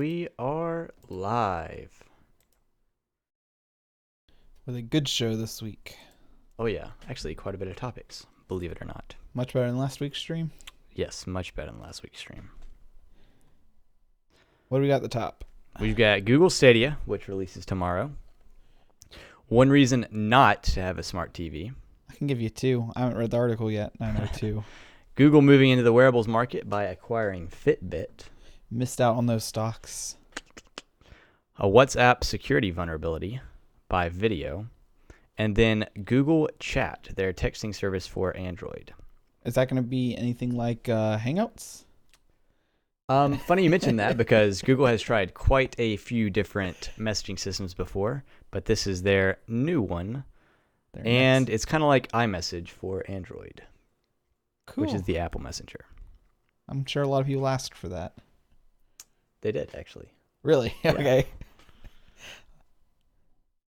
we are live. With a good show this week. Oh yeah, actually quite a bit of topics, believe it or not. Much better than last week's stream? Yes, much better than last week's stream. What do we got at the top? We've got Google Stadia, which releases tomorrow. One reason not to have a smart TV. I can give you two. I haven't read the article yet. I know two. Google moving into the wearables market by acquiring Fitbit. Missed out on those stocks. A WhatsApp security vulnerability by video. And then Google Chat, their texting service for Android. Is that going to be anything like Hangouts? Funny you mentioned that because Google has tried quite a few different messaging systems before, but this is their new one. And it's kind of like iMessage for Android, cool. Which is the Apple Messenger. I'm sure a lot of people asked for that. They did, actually. Really? Yeah. Okay.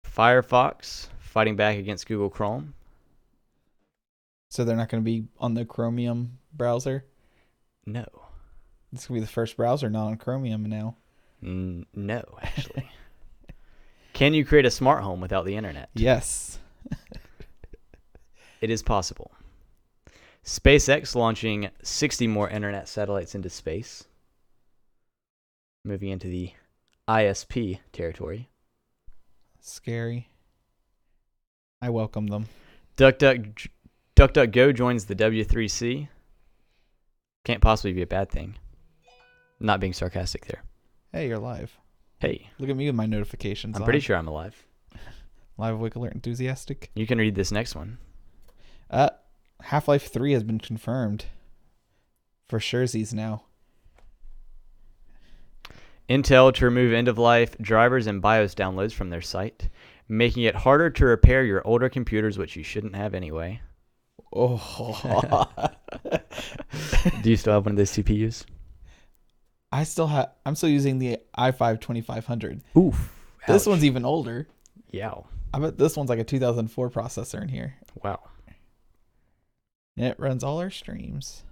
Firefox fighting back against Google Chrome. So they're not going to be on the Chromium browser? No. This is going to be the first browser not on Chromium now. No, actually. Can you create a smart home without the internet? Yes. It is possible. SpaceX launching 60 more internet satellites into space. Moving into the ISP territory. Scary. I welcome them. DuckDuckGo joins the W3C. Can't possibly be a bad thing. Not being sarcastic there. Hey, you're live. Hey. Look at me with my notifications I'm on. pretty sure I'm alive. Live Wake Alert enthusiastic. You can read this next one. Half-Life 3 has been confirmed. For surezies now. Intel to remove end-of-life drivers and BIOS downloads from their site, making it harder to repair your older computers, which you shouldn't have anyway. Oh. Do you still have one of those CPUs? I'm still using the i5 2500. Oof. This Ouch. one's even older. Yeah. I bet this one's like a 2004 processor in here. Wow. And it runs all our streams.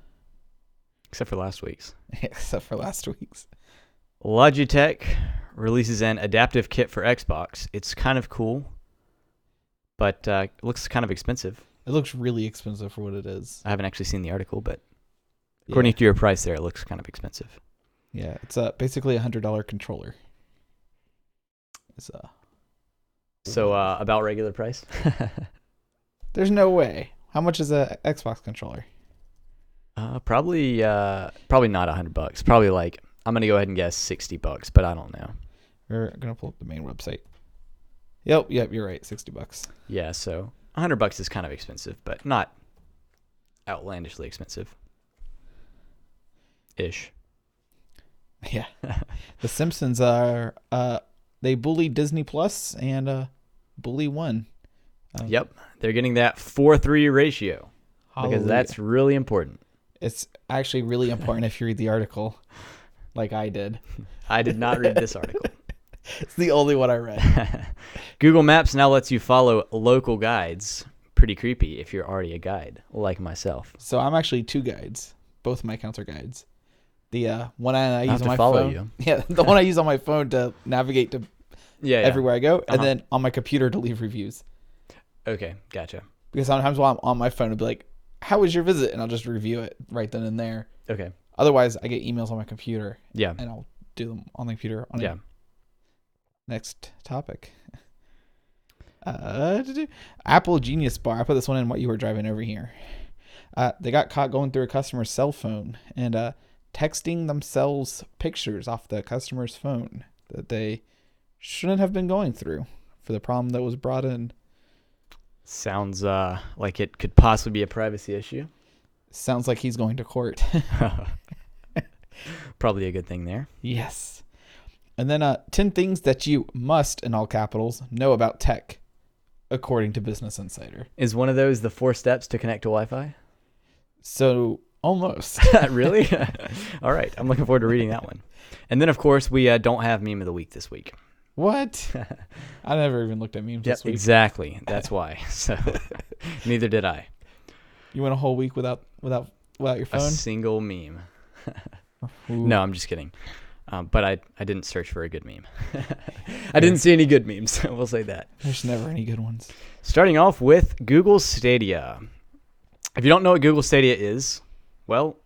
Except for last week's. Except for last week's. Logitech releases an adaptive kit for Xbox. It's kind of cool, but it looks kind of expensive. It looks really expensive for what it is. I haven't actually seen the article, but according to your price there, it looks kind of expensive. Yeah, it's basically $100 controller. So about regular price? There's no way. How much is a Xbox controller? Probably not $100. Probably like, I'm going to go ahead and guess $60, but I don't know. We're going to pull up the main website. Yep, you're right. $60. Yeah, so $100 is kind of expensive, but not outlandishly expensive. Ish. Yeah. The Simpsons are, they bully Disney Plus and bully one. Yep. They're getting that 4:3 ratio. Hallelujah. Because that's really important. It's actually really important if you read the article like I did. I did not read this article. It's the only one I read. Google Maps now lets you follow local guides. Pretty creepy if you're already a guide, like myself. So I'm actually two guides. Both of my accounts are guides. The one I use on my follow phone. you. Yeah, the one I use on my phone to navigate to everywhere I go, and then on my computer to leave reviews. Okay, gotcha. Because sometimes while I'm on my phone, it'll be like, "How was your visit?" and I'll just review it right then and there. Okay. Otherwise, I get emails on my computer. Yeah. And I'll do them on the computer. Next topic. Apple Genius Bar. I put this one in what you were driving over here. They got caught going through a customer's cell phone and texting themselves pictures off the customer's phone that they shouldn't have been going through for the problem that was brought in. Sounds like it could possibly be a privacy issue. Sounds like he's going to court. Probably a good thing there. Yes. And then 10 things that you must, in all capitals, know about tech, according to Business Insider. Is one of those the 4 steps to connect to Wi-Fi? So, almost. Really? All right. I'm looking forward to reading that one. And then, of course, we don't have Meme of the Week this week. What? I never even looked at memes this week. Exactly. That's why. So, neither did I. You went a whole week without your phone? A single meme. No, I'm just kidding. But I didn't search for a good meme. I didn't see any good memes. We'll say that. There's never any good ones. Starting off with Google Stadia. If you don't know what Google Stadia is, well,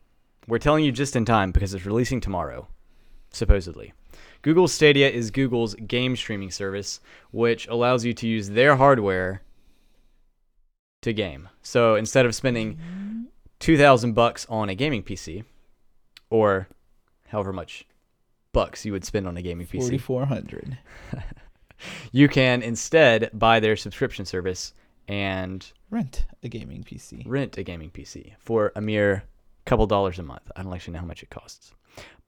we're telling you just in time because it's releasing tomorrow, supposedly. Google Stadia is Google's game streaming service, which allows you to use their hardware to game. So instead of spending $2,000 on a gaming PC, or however much bucks you would spend on a gaming PC, $4,400. you can instead buy their subscription service and Rent a gaming PC for a mere couple dollars a month. I don't actually know how much it costs.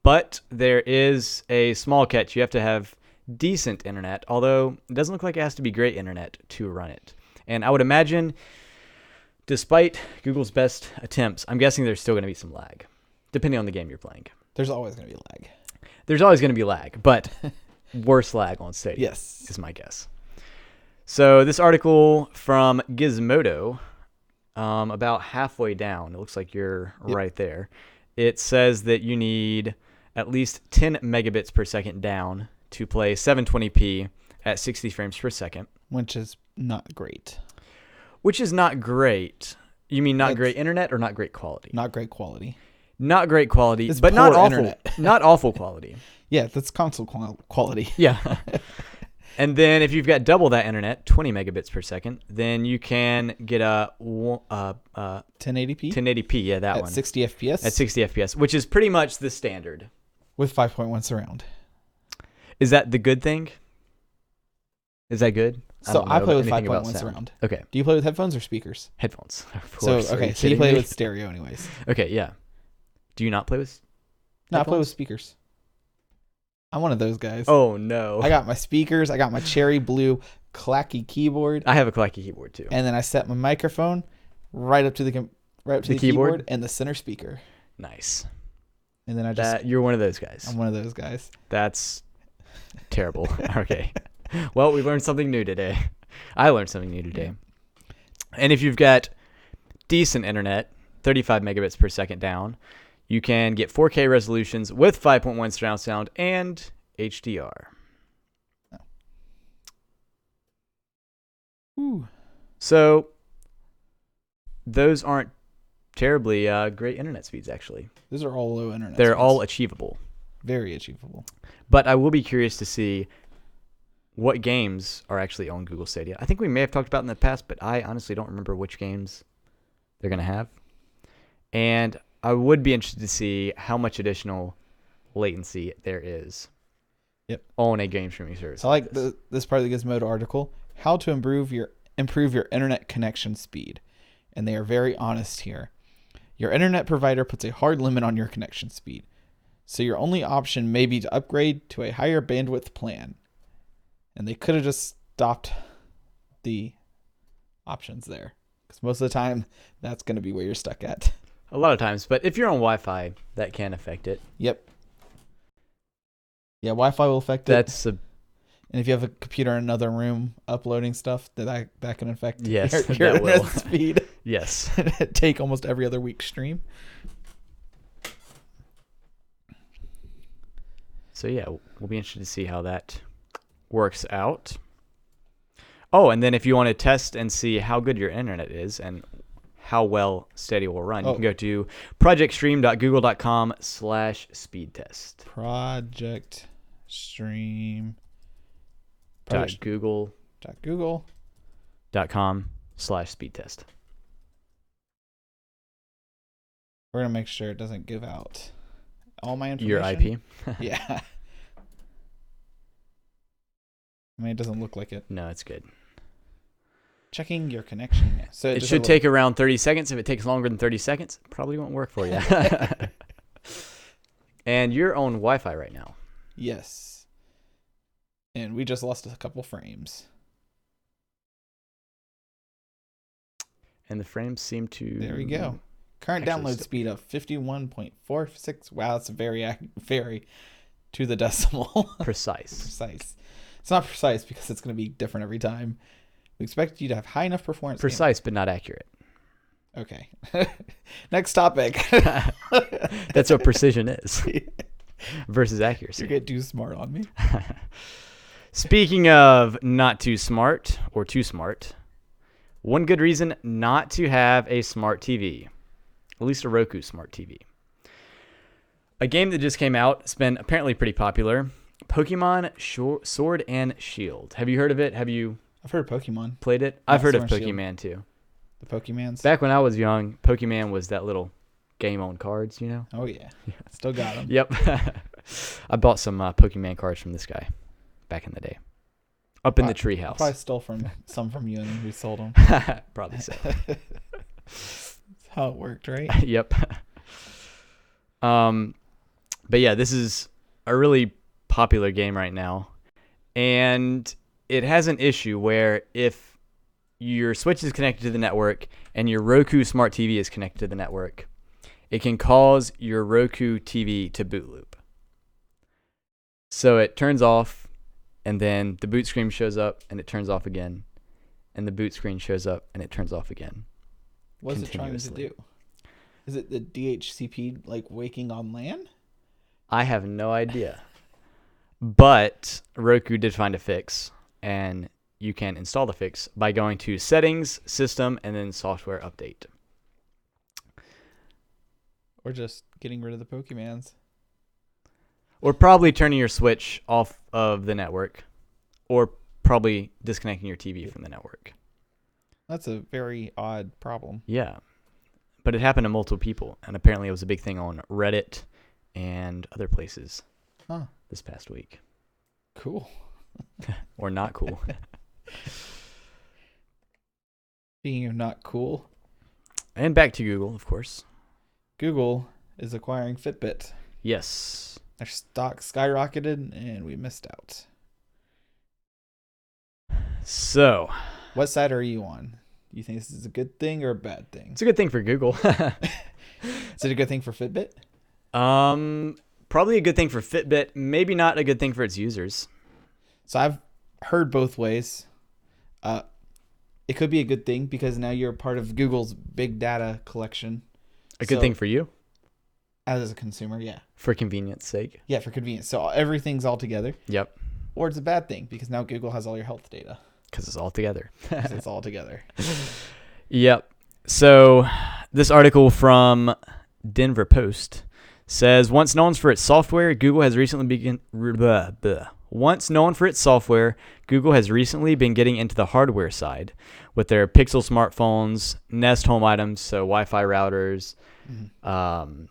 But there is a small catch. You have to have decent internet, although it doesn't look like it has to be great internet to run it. And I would imagine, despite Google's best attempts, I'm guessing there's still going to be some lag, depending on the game you're playing. There's always going to be lag. There's always going to be lag, but worse lag on Stadia, Yes, is my guess. So this article from Gizmodo, about halfway down, it looks like you're right there. It says that you need at least 10 megabits per second down to play 720p at 60 frames per second. Which is not great. Which is not great. You mean not great internet or not great quality? Not great quality. Not great quality, It's but not poor awful. internet. Not awful quality. Yeah, that's console quality. Yeah. And then if you've got double that internet, 20 megabits per second, then you can get a 1080p? 1080p, yeah, that at one. 60 FPS? At 60 FPS, which is pretty much the standard. With 5.1 surround. Is that the good thing? Is that good? So I play with anything about 5.1 sound. surround. Okay. Do you play with headphones or speakers? Headphones. Of So course. Are okay, you so you kidding play me? with stereo anyways. Okay, yeah. Do you not play with No, I play with headphones? speakers. I'm one of those guys. Oh, no. I got my speakers, I got my cherry blue clacky keyboard, I have a clacky keyboard, too. and then I set my microphone right up to the keyboard and the center speaker. Nice. And then You're one of those guys. I'm one of those guys. That's terrible. Okay. Well, we learned something new today. I learned something new today. And if you've got decent internet, 35 megabits per second down, you can get 4K resolutions with 5.1 surround sound and HDR. Ooh. So those aren't terribly great internet speeds, actually. Those are all low internet They're speeds. all achievable. Very achievable. But I will be curious to see what games are actually on Google Stadia. I think we may have talked about in the past, but I honestly don't remember which games they're going to have. And I would be interested to see how much additional latency there is on a game streaming service. So I like this part of the Gizmodo article, how to improve your internet connection speed. And they are very honest here. Your internet provider puts a hard limit on your connection speed. So your only option may be to upgrade to a higher bandwidth plan. And they could have just stopped the options there. Because most of the time, that's going to be where you're stuck at. A lot of times, but if you're on Wi-Fi, that can affect it. Yep. Yeah, Wi-Fi will affect it. And if you have a computer in another room uploading stuff, that can affect yes, your that internet will. speed. Yes. Take almost every other week stream. So yeah, we'll be interested to see how that works out. Oh, and then if you want to test and see how good your internet is and how well Stadia will run, you can go to projectstream.google.com/speedtest. Projectstream.google.com/speedtest. We're going to make sure it doesn't give out all my information. Your IP? Yeah. I mean, it doesn't look like it. No, it's good. Checking your connection. So it should take around 30 seconds. If it takes longer than 30 seconds, it probably won't work for you. And you're on Wi-Fi right now. Yes. And we just lost a couple frames. And the frames seem to... There we go. Current download speed of 51.46. Wow, that's very to the decimal. Precise. It's not precise because it's going to be different every time. We expect you to have high enough performance. Precise, but not accurate. Okay. Next topic. That's what precision is. versus You accuracy. get too smart on me. Speaking of not too smart or too smart, one good reason not to have a smart TV, at least a Roku smart TV. A game that just came out, it's been apparently pretty popular, Pokemon Sword and Shield. Have you heard of it? Have you I've heard of Pokemon. played it? I've heard of Sword and Shield. Pokemon too. The Pokemans. Back when I was young, Pokemon was that little game on cards, you know? Oh yeah. Still got them. Yep. I bought some Pokemon cards from this guy back in the day. Up in the I treehouse. probably stole some from you and then resold them. Probably so. That's how it worked, right? Yep. But yeah, this is a really popular game right now. And it has an issue where if your Switch is connected to the network and your Roku Smart TV is connected to the network, it can cause your Roku TV to boot loop. So it turns off, and then the boot screen shows up, and it turns off again. And the boot screen shows up, and it turns off again. What is it trying to do? Is it the DHCP like waking on LAN? I have no idea. But Roku did find a fix, and you can install the fix by going to Settings, System, and then Software Update. Or just getting rid of the Pokemans. Or probably turning your Switch off of the network. Or probably disconnecting your TV from the network. That's a very odd problem. Yeah. But it happened to multiple people, and apparently it was a big thing on Reddit and other places this past week. Cool. Or not cool. Speaking of not cool, And back to Google, of course. Google is acquiring Fitbit. Yes. Their stock skyrocketed and we missed out. So, What side are you on? Do you think this is a good thing or a bad thing? it's a good thing for Google. Is it a good thing for Fitbit? Probably a good thing for Fitbit, maybe not a good thing for its users. So I've heard both ways. It could be a good thing because now you're part of Google's big data collection. A good thing for you? As a consumer, yeah. For convenience sake. Yeah, for convenience. So everything's all together. Yep. Or it's a bad thing because now Google has all your health data. Because it's all together. 'Cause it's all together. Yep. So this article from Denver Post says, once known for its software, Google has recently been getting into the hardware side with their Pixel smartphones, Nest home items, so Wi-Fi routers. Mm-hmm.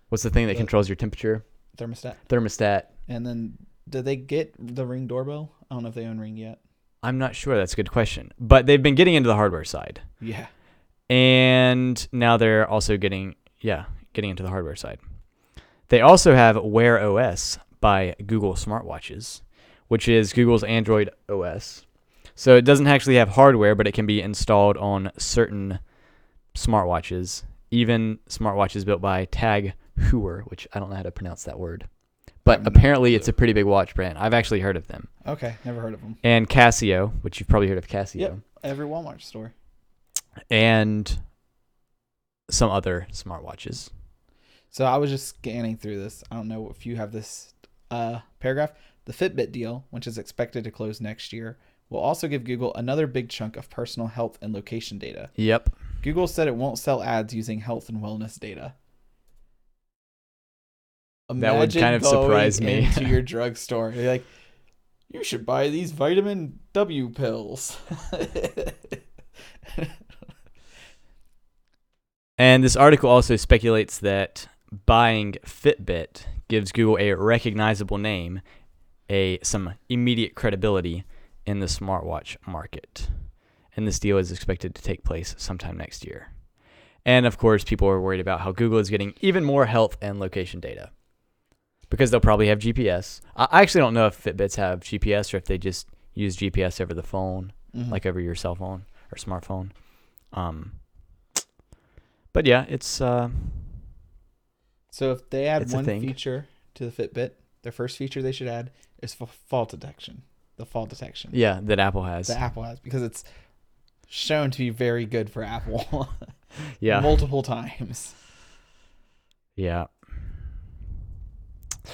What's the thing that controls your temperature? Thermostat. And then did they get the Ring doorbell? I don't know if they own Ring yet. I'm not sure. That's a good question. But they've been getting into the hardware side. Yeah. And now they're also getting into the hardware side. They also have Wear OS by Google smartwatches, which is Google's Android OS. So it doesn't actually have hardware, but it can be installed on certain smartwatches, even smartwatches built by Tag Heuer, which I don't know how to pronounce that word. But apparently it's a pretty big watch brand. I've actually heard of them. Okay, never heard of them. And Casio, which you've probably heard of Casio. Yep, every Walmart store. And some other smartwatches. So I was just scanning through this. I don't know if you have this paragraph. The Fitbit deal, which is expected to close next year, will also give Google another big chunk of personal health and location data. Yep. Google said it won't sell ads using health and wellness data. That would kind of surprise me. Into your drugstore, you're like, you should buy these vitamin W pills. And this article also speculates that buying Fitbit gives Google a recognizable name, some immediate credibility in the smartwatch market. And this deal is expected to take place sometime next year. And of course, people are worried about how Google is getting even more health and location data, because they'll probably have GPS. I actually don't know if Fitbits have GPS or if they just use GPS over the phone, like over your cell phone or smartphone. But yeah, it's... So if they add one feature to the Fitbit, their first feature they should add is fall detection. The fall detection. Yeah, that Apple has. That Apple has, because it's shown to be very good for Apple. Yeah. Multiple times. Yeah.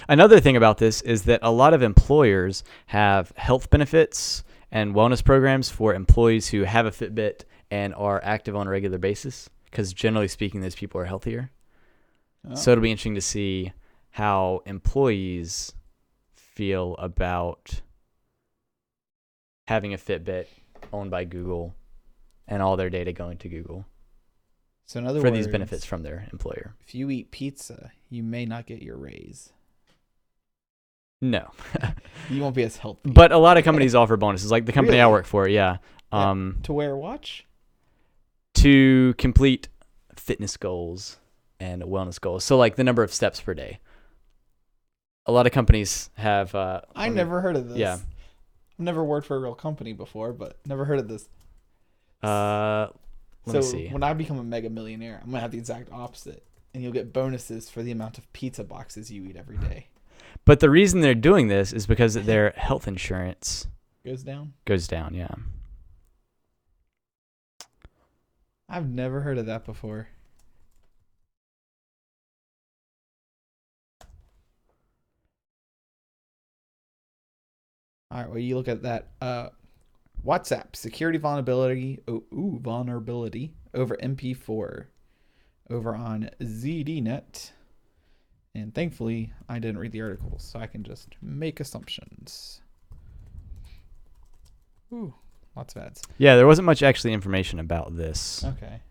Another thing about this is that a lot of employers have health benefits and wellness programs for employees who have a Fitbit and are active on a regular basis, because generally speaking, those people are healthier. Oh. So it'll be interesting to see how employees feel about having a Fitbit owned by Google and all their data going to Google So in other for words, these benefits from their employer. if you eat pizza, you may not get your raise. No. You won't be as healthy. But a lot of companies offer bonuses, like the company I Really? work for, yeah. To wear a watch? To complete fitness goals and wellness goals. So like the number of steps per day. A lot of companies have... I never heard of this. Yeah. I've never worked for a real company before, but never heard of this. Let me see. When I become a mega millionaire, I'm going to have the exact opposite. And you'll get bonuses for the amount of pizza boxes you eat every day. But the reason they're doing this is because their health insurance Goes down? goes down, yeah. I've never heard of that before. All right, well, you look at that. WhatsApp security vulnerability. Vulnerability over MP4 over on ZDNet. And thankfully, I didn't read the article, so I can just make assumptions. Ooh, lots of ads. Yeah, there wasn't much actually information about this Okay.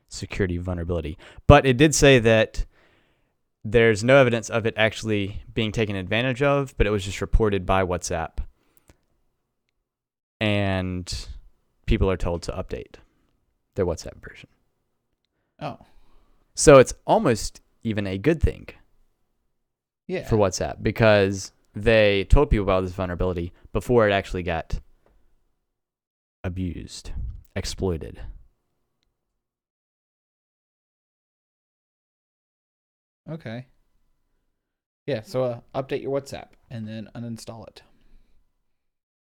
security vulnerability. But it did say that there's no evidence of it actually being taken advantage of, but it was just reported by WhatsApp. And people are told to update their WhatsApp version. Oh. So it's almost even a good thing Yeah. for WhatsApp, because they told people about this vulnerability before it actually got abused, exploited. Okay. Yeah, so update your WhatsApp and then uninstall it.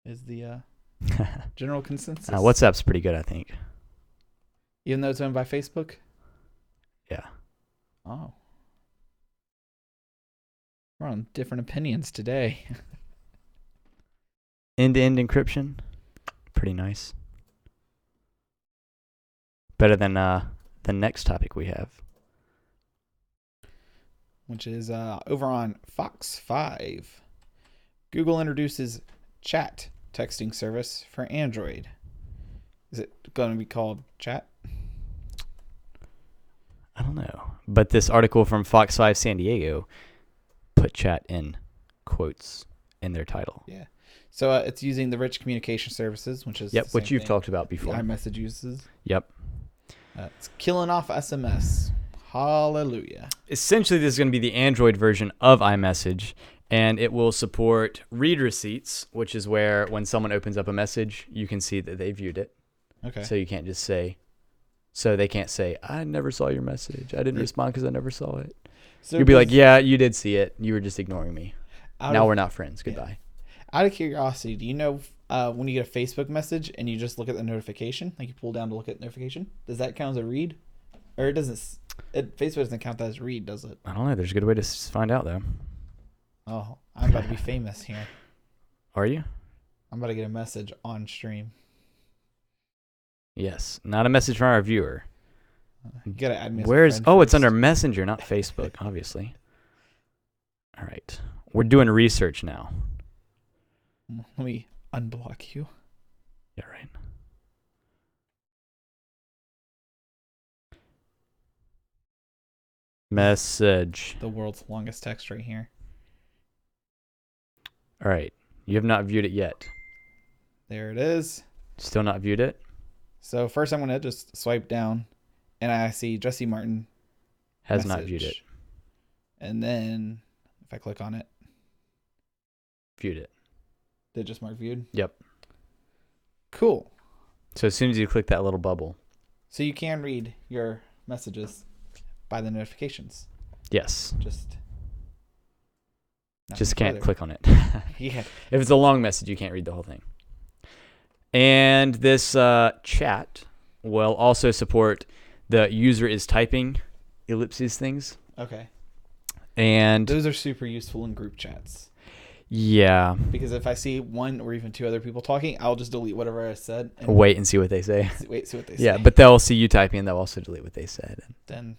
Is the general consensus. WhatsApp's pretty good, I think. Even though it's owned by Facebook? Yeah. Oh. We're on different opinions today. End-to-end encryption, pretty nice. Better than the next topic we have. Which is over on Fox 5. Google introduces chat texting service for Android. Is it going to be called chat? I don't know. But this article from Fox 5 San Diego put chat in quotes in their title. Yeah. So it's using the rich communication services, which is Yep, which you've talked about before. iMessage uses. Yep. It's killing off SMS. Hallelujah. Essentially, this is going to be the Android version of iMessage, and it will support read receipts, which is where when someone opens up a message, you can see that they viewed it. Okay. So you can't just say, so they can't say, I never saw your message. I didn't respond because I never saw it. So You'll be like, yeah, you did see it. You were just ignoring me. Now we're not friends. Goodbye. Out of curiosity, do you know when you get a Facebook message and you just look at the notification, like you pull down to look at the notification, does that count as a read? Or it doesn't? Facebook doesn't count that as read, does it? I don't know. There's a good way to find out, though. Oh, I'm about to be famous here. Are you? I'm about to get a message on stream. Yes. Not a message from our viewer. You gotta add me as a Where's? friend Oh, it's first. under Messenger, not Facebook, obviously. All right. We're doing research now. Let me unblock you. Yeah, right. Message. The world's longest text right here. All right. You have not viewed it yet. There it is. Still not viewed it? So first I'm gonna just swipe down and I see Jesse Martin Has not viewed it. And then if I click on it, Viewed it. did it just mark viewed? Yep. Cool. So as soon as you click that little bubble. So you can read your messages by the notifications. Yes. Just can't further. click on it. Yeah. If it's a long message, you can't read the whole thing. And this chat will also support the user is typing ellipses things. Okay. And those are super useful in group chats. Yeah. Because if I see one or even two other people talking, I'll just delete whatever I said. And wait and see what they say. See what they say. Yeah, but they'll see you typing and they'll also delete what they said. Then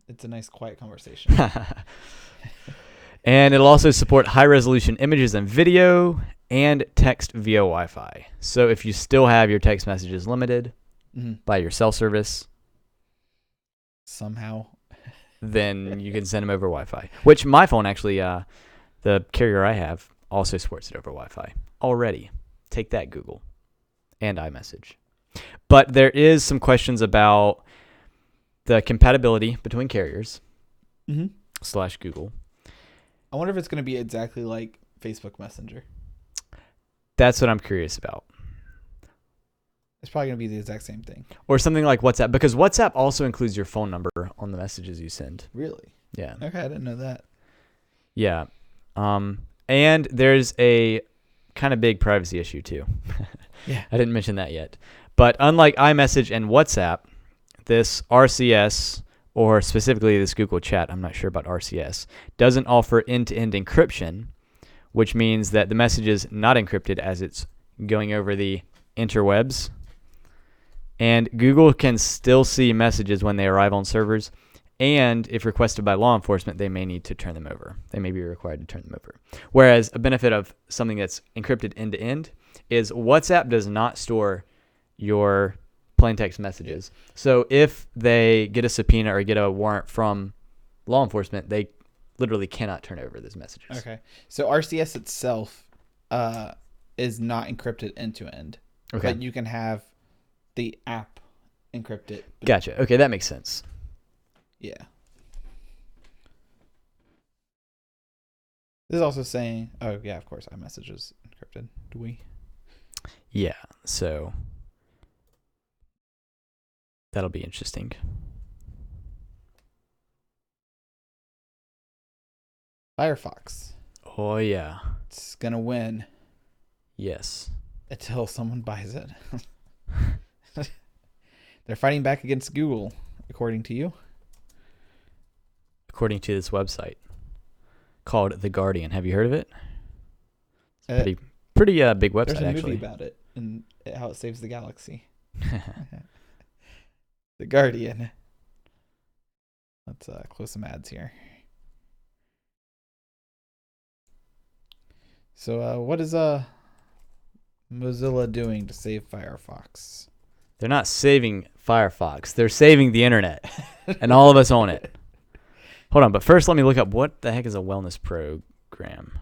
it's a nice quiet conversation. And it'll also support high-resolution images and video and text via Wi-Fi. So if you still have your text messages limited by your cell service, somehow, then you can send them over Wi-Fi. Which my phone actually, the carrier I have, also supports it over Wi-Fi already. Take that, Google and iMessage. But there is some questions about the compatibility between carriers / Google. I wonder if it's going to be exactly like Facebook Messenger. That's what I'm curious about. It's probably going to be the exact same thing. Or something like WhatsApp, because WhatsApp also includes your phone number on the messages you send. Really? Yeah. Okay, I didn't know that. Yeah. And there's a kind of big privacy issue too. Yeah. I didn't mention that yet. But unlike iMessage and WhatsApp, this RCS, or specifically this Google Chat, I'm not sure about RCS, doesn't offer end-to-end encryption, which means that the message is not encrypted as it's going over the interwebs. And Google can still see messages when they arrive on servers. And if requested by law enforcement, they may need to turn them over. They may be required to turn them over. Whereas a benefit of something that's encrypted end-to-end is WhatsApp does not store your plain text messages. So if they get a subpoena or get a warrant from law enforcement, they literally cannot turn over those messages. Okay. So RCS itself is not encrypted end-to-end. Okay. But you can have the app encrypted. Gotcha. Okay, that makes sense. Yeah. This is also saying, oh yeah, of course, iMessage is encrypted. Do we? Yeah, so that'll be interesting. Firefox. Oh yeah. It's gonna win. Yes. Until someone buys it. They're fighting back against Google, according to you. According to this website called The Guardian. Have you heard of it? It's pretty big website, there's a actually. movie about it and how it saves the galaxy. The Guardian. Let's close some ads here. So what is Mozilla doing to save Firefox? They're not saving Firefox. They're saving the internet and all of us own it. Hold on, but first let me look up what the heck is a wellness program,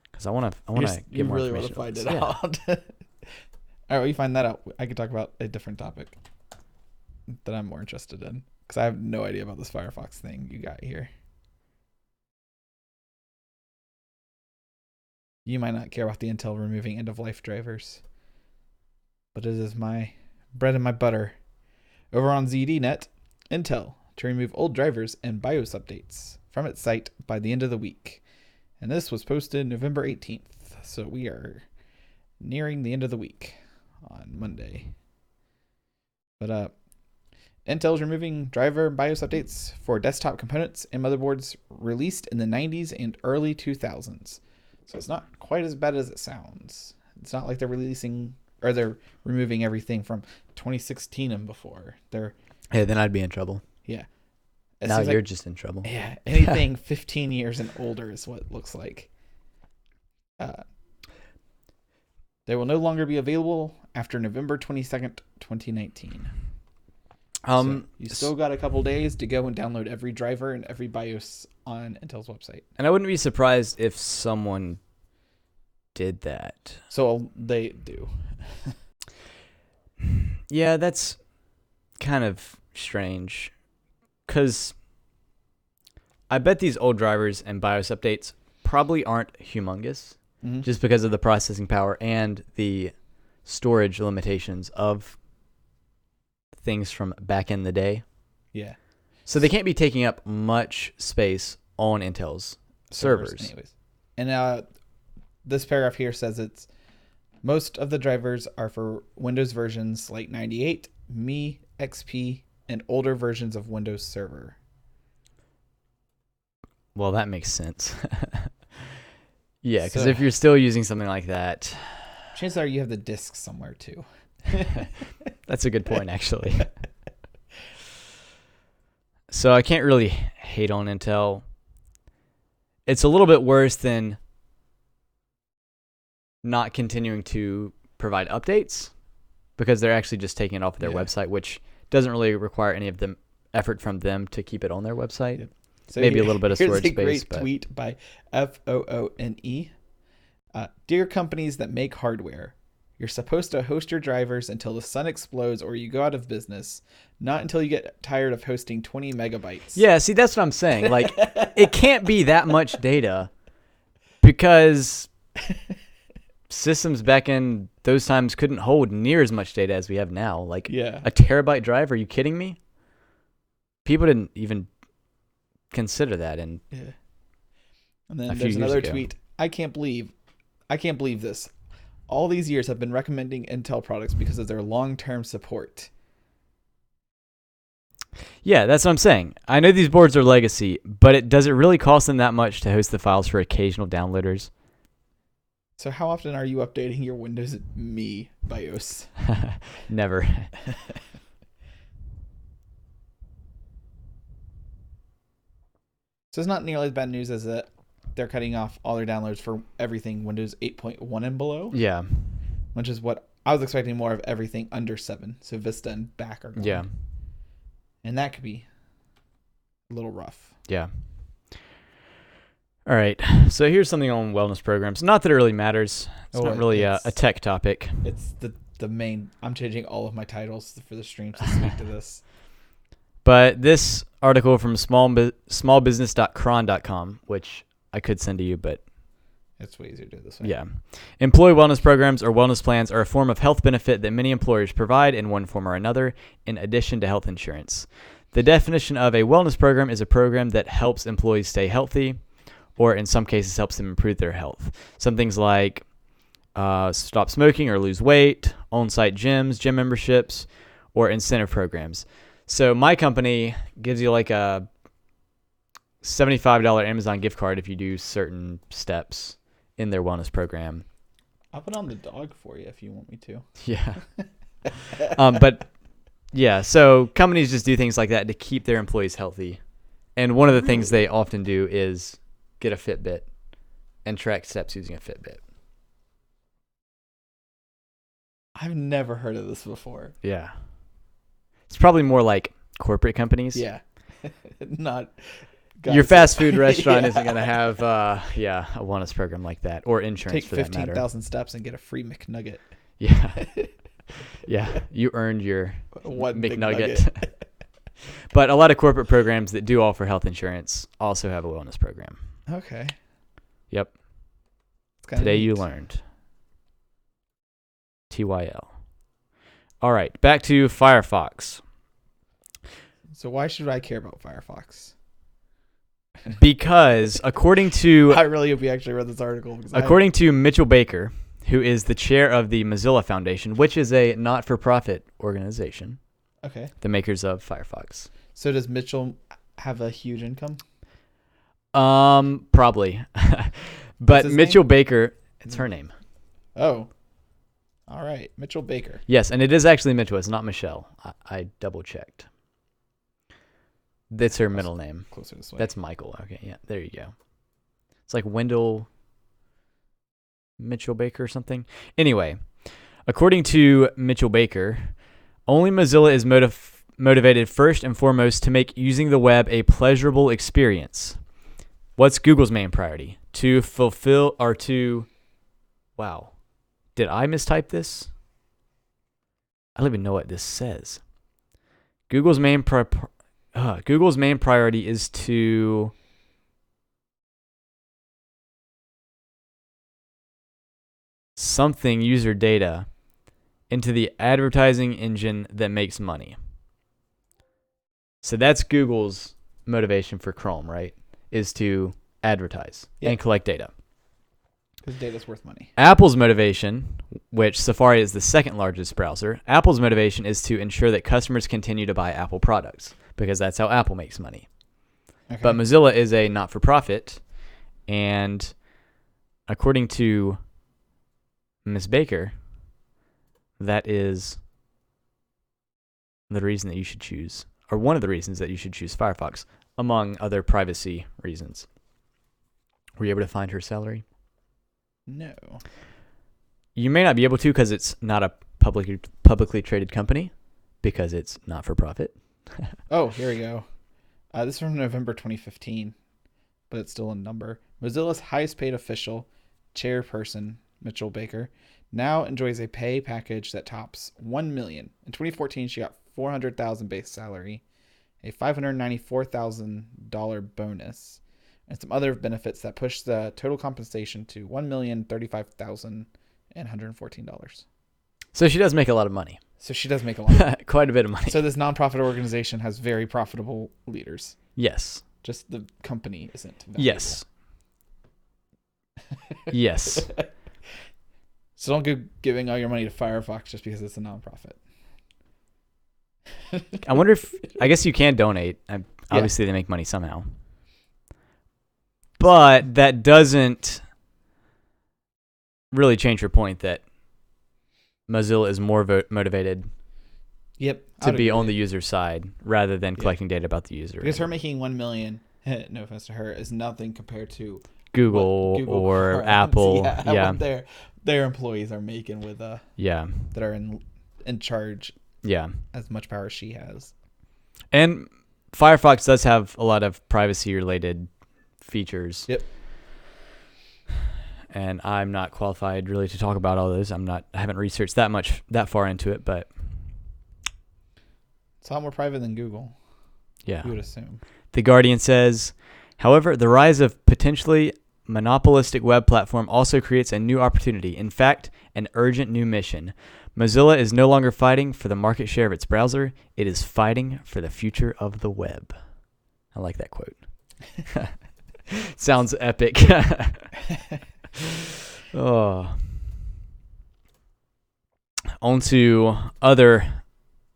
because I want to get more really information. Want to find it out. All right, well, you find that out. I could talk about a different topic that I'm more interested in, because I have no idea about this Firefox thing you got here. You might not care about the Intel removing end-of-life drivers, but it is my bread and my butter. Over on ZDNet, Intel to remove old drivers and BIOS updates from its site by the end of the week. And this was posted November 18th, so we are nearing the end of the week on Monday. But Intel is removing driver and BIOS updates for desktop components and motherboards released in the 90s and early 2000s. So it's not quite as bad as it sounds. It's not like they're removing everything from 2016 and before. Hey, then I'd be in trouble. Yeah. Now you're just in trouble. Yeah. Anything 15 years and older is what it looks like. They will no longer be available after November 22nd, 2019. So you still got a couple days to go and download every driver and every BIOS on Intel's website. And I wouldn't be surprised if someone did that. So they do. Yeah, that's kind of strange, because I bet these old drivers and BIOS updates probably aren't humongous, just because of the processing power and the storage limitations of things from back in the day. Yeah. So they can't be taking up much space on Intel's servers. Anyways. And this paragraph here says most of the drivers are for Windows versions like 98, Me, XP, and older versions of Windows Server. Well, that makes sense. Yeah, because So- if you're still using something like that, Chances are you have the disc somewhere too. that's a good point, actually. So I can't really hate on Intel. It's a little bit worse than not continuing to provide updates because they're actually just taking it off of their Yeah. website, which doesn't really require any of the effort from them to keep it on their website. Yep. So Maybe a little bit of here's storage a space, great but- tweet by FOONE. Dear companies that make hardware, you're supposed to host your drivers until the sun explodes or you go out of business, not until you get tired of hosting 20 megabytes. Yeah, see, that's what I'm saying. Like, it can't be that much data because systems back in those times couldn't hold near as much data as we have now. Like, Yeah. a terabyte drive? Are you kidding me? People didn't even consider that. And Yeah. And then a few there's years another ago. tweet. I can't believe this. All these years I've been recommending Intel products because of their long-term support. yeah, that's what I'm saying. I know these boards are legacy, but does it really cost them that much to host the files for occasional downloaders? So how often are you updating your Windows Me BIOS? Never. So it's not nearly as bad news as that they're cutting off all their downloads for everything Windows 8.1 and below, Yeah. which is what I was expecting more of everything under 7. So Vista and back are gone. Yeah. And that could be a little rough. Yeah. All right. So here's something on wellness programs. Not that it really matters. It's Oh, not really a it's- tech topic. It's the main. I'm changing all of my titles for the streams to speak to this. But this article from smallbusiness.cron.com, which I could send to you, but It's way easier to do it this way. yeah. Employee wellness programs or wellness plans are a form of health benefit that many employers provide in one form or another, in addition to health insurance. The definition of a wellness program is a program that helps employees stay healthy, or in some cases helps them improve their health. Some things like stop smoking or lose weight, on-site gyms, gym memberships, or incentive programs. So my company gives you like a $75 Amazon gift card if you do certain steps in their wellness program. I'll put on the dog for you if you want me to. Yeah. But yeah, so companies just do things like that to keep their employees healthy. And one of the things they often do is get a Fitbit and track steps using a Fitbit. I've never heard of this before. Yeah. It's probably more like corporate companies. Yeah. Not Your guys, fast food restaurant Yeah. isn't going to have a wellness program like that, or insurance take for that matter. 15,000 steps and get a free McNugget. Yeah. Yeah, you earned your One big McNugget. But a lot of corporate programs that do offer health insurance also have a wellness program. Okay. Yep. It's kinda Today you neat. learned. TYL. All right, back to Firefox. So why should I care about Firefox? Because according to I really hope you actually read this article. Because according to Mitchell Baker, who is the chair of the Mozilla Foundation, which is a not-for-profit organization, okay. the makers of Firefox. So does Mitchell have a huge income? Probably. But his Mitchell Baker, it's her name. Oh. All right. Mitchell Baker. Yes, and it is actually Mitchell. It's not Michelle. I double-checked. That's her middle name. Closer this way. That's Michael. Okay, yeah, there you go. It's like Wendell Mitchell Baker or something. Anyway, according to Mitchell Baker, only Mozilla is motivated first and foremost to make using the web a pleasurable experience. What's Google's main priority? To fulfill or to... Wow. Did I mistype this? I don't even know what this says. Google's main priority is to something user data into the advertising engine that makes money. So that's Google's motivation for Chrome, right? Is to advertise and collect data. Because data's worth money. Apple's motivation, which Safari is the second largest browser, Apple's motivation is to ensure that customers continue to buy Apple products because that's how Apple makes money. Okay. But Mozilla is a not-for-profit, and according to Ms. Baker, that is the reason that you should choose, or one of the reasons that you should choose Firefox, among other privacy reasons. Were you able to find her salary? No. You may not be able to because it's not a publicly traded company, because it's not for profit. Oh, here we go. This is from November 2015, but it's still a number. Mozilla's highest paid official, chairperson, Mitchell Baker, now enjoys a pay package that tops $1 million. In 2014, she got $400,000 base salary, a $594,000 bonus, and some other benefits that push the total compensation to $1,035,114. So she does make a lot of money. So she does make a lot. Quite a bit of money. So this nonprofit organization has very profitable leaders. Yes. Just the company isn't valuable. Yes. Yes. So don't go giving all your money to Firefox just because it's a nonprofit. I wonder if, I guess you can donate. Obviously, they make money somehow. But that doesn't really change your point that Mozilla is more motivated to be on the user side rather than collecting data about the user. Because her making $1 million, no offense to her, is nothing compared to Google or Apple. Yeah. What their employees are making with that are in charge. Yeah. As much power as she has. And Firefox does have a lot of privacy related features. Yep. And I'm not qualified really to talk about all those. I haven't researched that far into it, but it's a lot more private than Google. Yeah. You would assume. The Guardian says, however, the rise of potentially monopolistic web platform also creates a new opportunity. In fact, an urgent new mission. Mozilla is no longer fighting for the market share of its browser. It is fighting for the future of the web. I like that quote. Sounds epic. Oh. On to other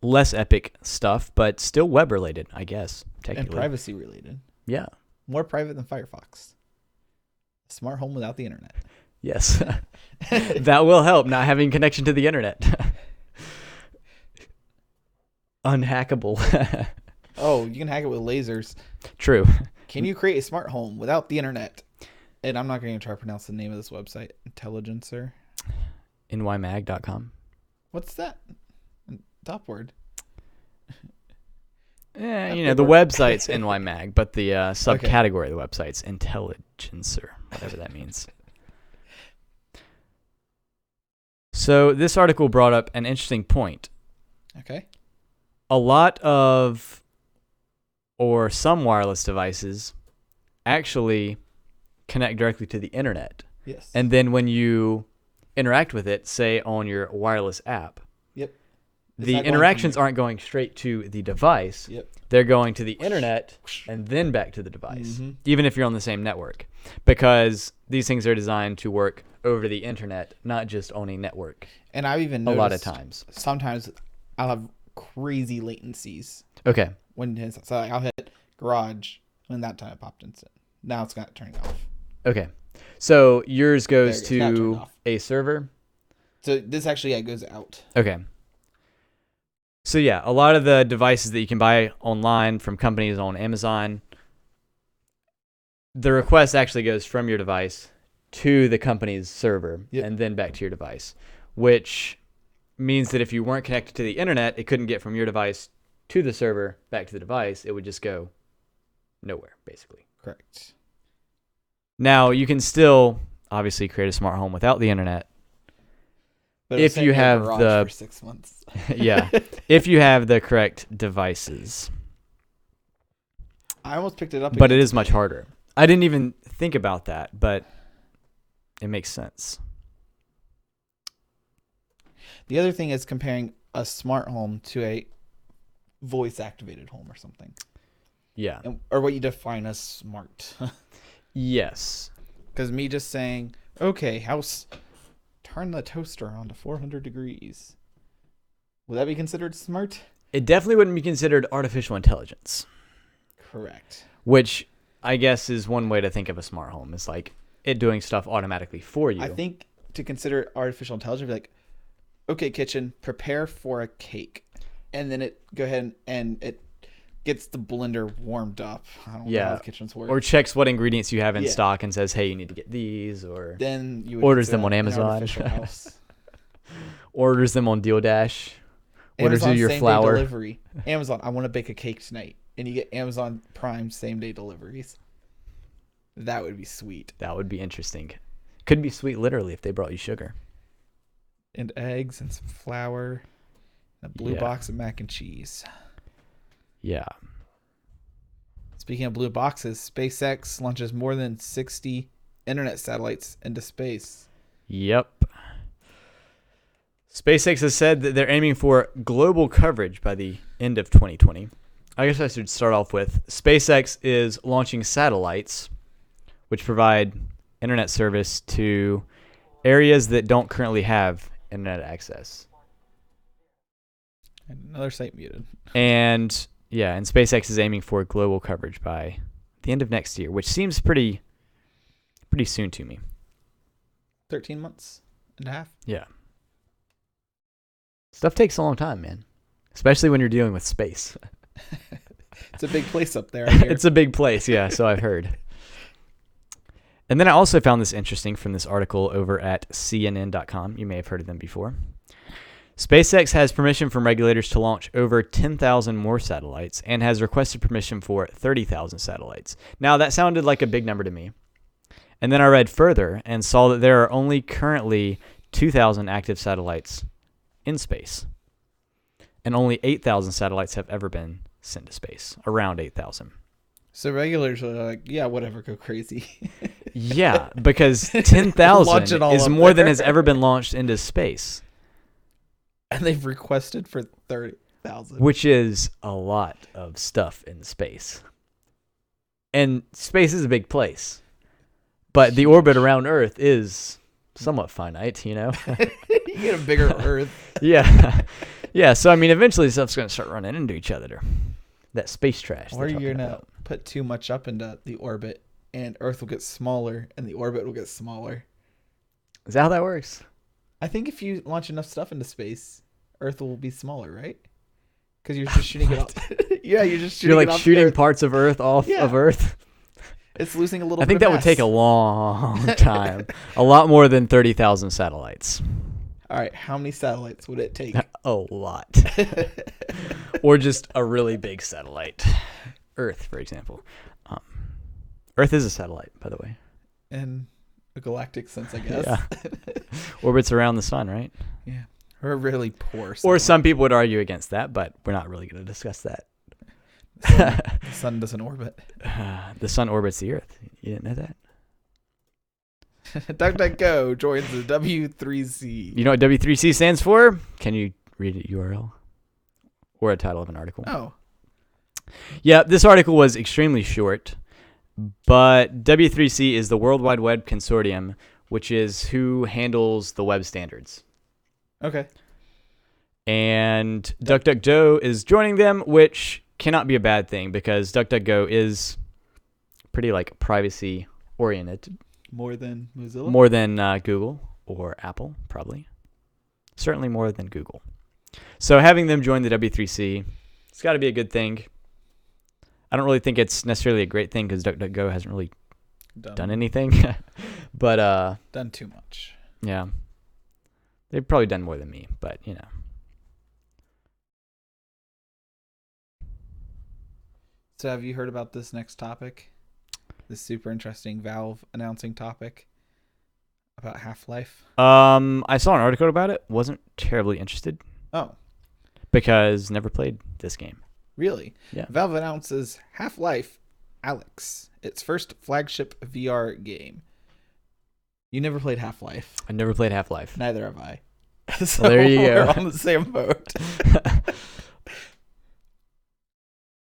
less epic stuff, but still web related, I guess, technically. And privacy related. Yeah. More private than Firefox. A smart home without the internet. Yes. That will help, not having connection to the internet. Unhackable. Oh, you can hack it with lasers. True. Can you create a smart home without the internet? And I'm not going to try to pronounce the name of this website. Intelligencer. nymag.com. What's that? Top word. Yeah, the website's nymag, but the subcategory of the website's Intelligencer, whatever that means. So this article brought up an interesting point. Okay. A lot of, or some wireless devices actually connect directly to the internet. Yes. And then when you interact with it, say on your wireless app, the interactions aren't going straight to the device. Yep. They're going to the internet and then back to the device, even if you're on the same network, because these things are designed to work over the internet, not just on a network. And I've even noticed a lot of times. Sometimes I'll have crazy latencies. Okay. So I'll hit garage when that time it popped instant. Now it's got turning off. Okay. So yours goes to a server. So this actually goes out. Okay. So yeah, a lot of the devices that you can buy online from companies on Amazon, the request actually goes from your device to the company's server and then back to your device, which means that if you weren't connected to the internet, it couldn't get from your device to the server back to the device. It would just go nowhere, basically. Correct. Now, you can still obviously create a smart home without the internet. But if you have for 6 months. Yeah, if you have the correct devices. I almost picked it up. But it is much harder. I didn't even think about that, but it makes sense. The other thing is comparing a smart home to a voice-activated home or something. Yeah. Or what you define as smart. Yes. Because me just saying, okay, house, turn the toaster on to 400 degrees. Would that be considered smart? It definitely wouldn't be considered artificial intelligence. Correct. which I guess is one way to think of a smart home. It's like it doing stuff automatically for you. I think to consider artificial intelligence, be like, okay, kitchen, prepare for a cake. And then it go ahead and it gets the blender warmed up. I don't know how the kitchens work. Or checks what ingredients you have in stock and says, hey, you need to get these. Or then you would orders them on Amazon. Artificial house. Orders them on Deal Dash. Orders Amazon you your same flour. Day delivery. Amazon, I want to bake a cake tonight. And you get Amazon Prime same day deliveries. That would be sweet. That would be interesting. Could be sweet literally if they brought you sugar. And eggs and some flour. A blue box of mac and cheese. Yeah. Speaking of blue boxes, SpaceX launches more than 60 internet satellites into space. Yep. SpaceX has said that they're aiming for global coverage by the end of 2020. I guess I should start off with SpaceX is launching satellites which provide internet service to areas that don't currently have internet access. Another site muted. And SpaceX is aiming for global coverage by the end of next year, which seems pretty soon to me. 13 months and a half. Yeah. Stuff takes a long time, man. Especially when you're dealing with space. It's a big place up there. I hear. It's a big place, yeah, so I've heard. And then I also found this interesting from this article over at CNN.com. You may have heard of them before. SpaceX has permission from regulators to launch over 10,000 more satellites and has requested permission for 30,000 satellites. Now, that sounded like a big number to me. And then I read further and saw that there are only currently 2,000 active satellites in space. And only 8,000 satellites have ever been sent to space. Around 8,000. So regulators are like, yeah, whatever, go crazy. Yeah, because 10,000 is more than has ever been launched into space. And they've requested for 30,000. Which is a lot of stuff in space. And space is a big place. But the orbit around Earth is somewhat finite, you know? You get a bigger Earth. Yeah. Yeah, so I mean, eventually stuff's going to start running into each other. That space trash. Or you're going to put too much up into the orbit, and Earth will get smaller, and the orbit will get smaller. Is that how that works? I think if you launch enough stuff into space, Earth will be smaller, right? Because you're just shooting it off. Yeah, you're just shooting You're like shooting parts of Earth off of Earth. It's losing a little I think that would take a long time. A lot more than 30,000 satellites. All right, how many satellites would it take? A lot. Or just a really big satellite. Earth, for example. Earth is a satellite, by the way. In a galactic sense, I guess. Yeah. Orbits around the sun, right? Yeah. We're a really poor satellite. Or some people would argue against that, but we're not really going to discuss that. The sun doesn't orbit. The sun orbits the Earth. You didn't know that? DuckDuckGo joins the W3C. You know what W3C stands for? Can you read a URL? Or a title of an article? Oh. Yeah, this article was extremely short, but W3C is the World Wide Web Consortium, which is who handles the web standards. Okay. And DuckDuckGo is joining them, which cannot be a bad thing because DuckDuckGo is pretty like privacy oriented. More than Mozilla? More than Google or Apple, probably. Certainly more than Google. So having them join the W3C, it's got to be a good thing. I don't really think it's necessarily a great thing because DuckDuckGo hasn't really done anything. But done too much. Yeah. They've probably done more than me, but you know. So have you heard about this next topic? This super interesting Valve announcing topic about Half-Life? I saw an article about it. Wasn't terribly interested. Oh. Because never played this game. Really? Yeah. Valve announces Half-Life Alyx, its first flagship VR game. You never played Half-Life. I never played Half-Life. Neither have I. So well, there you we're go. on the same boat.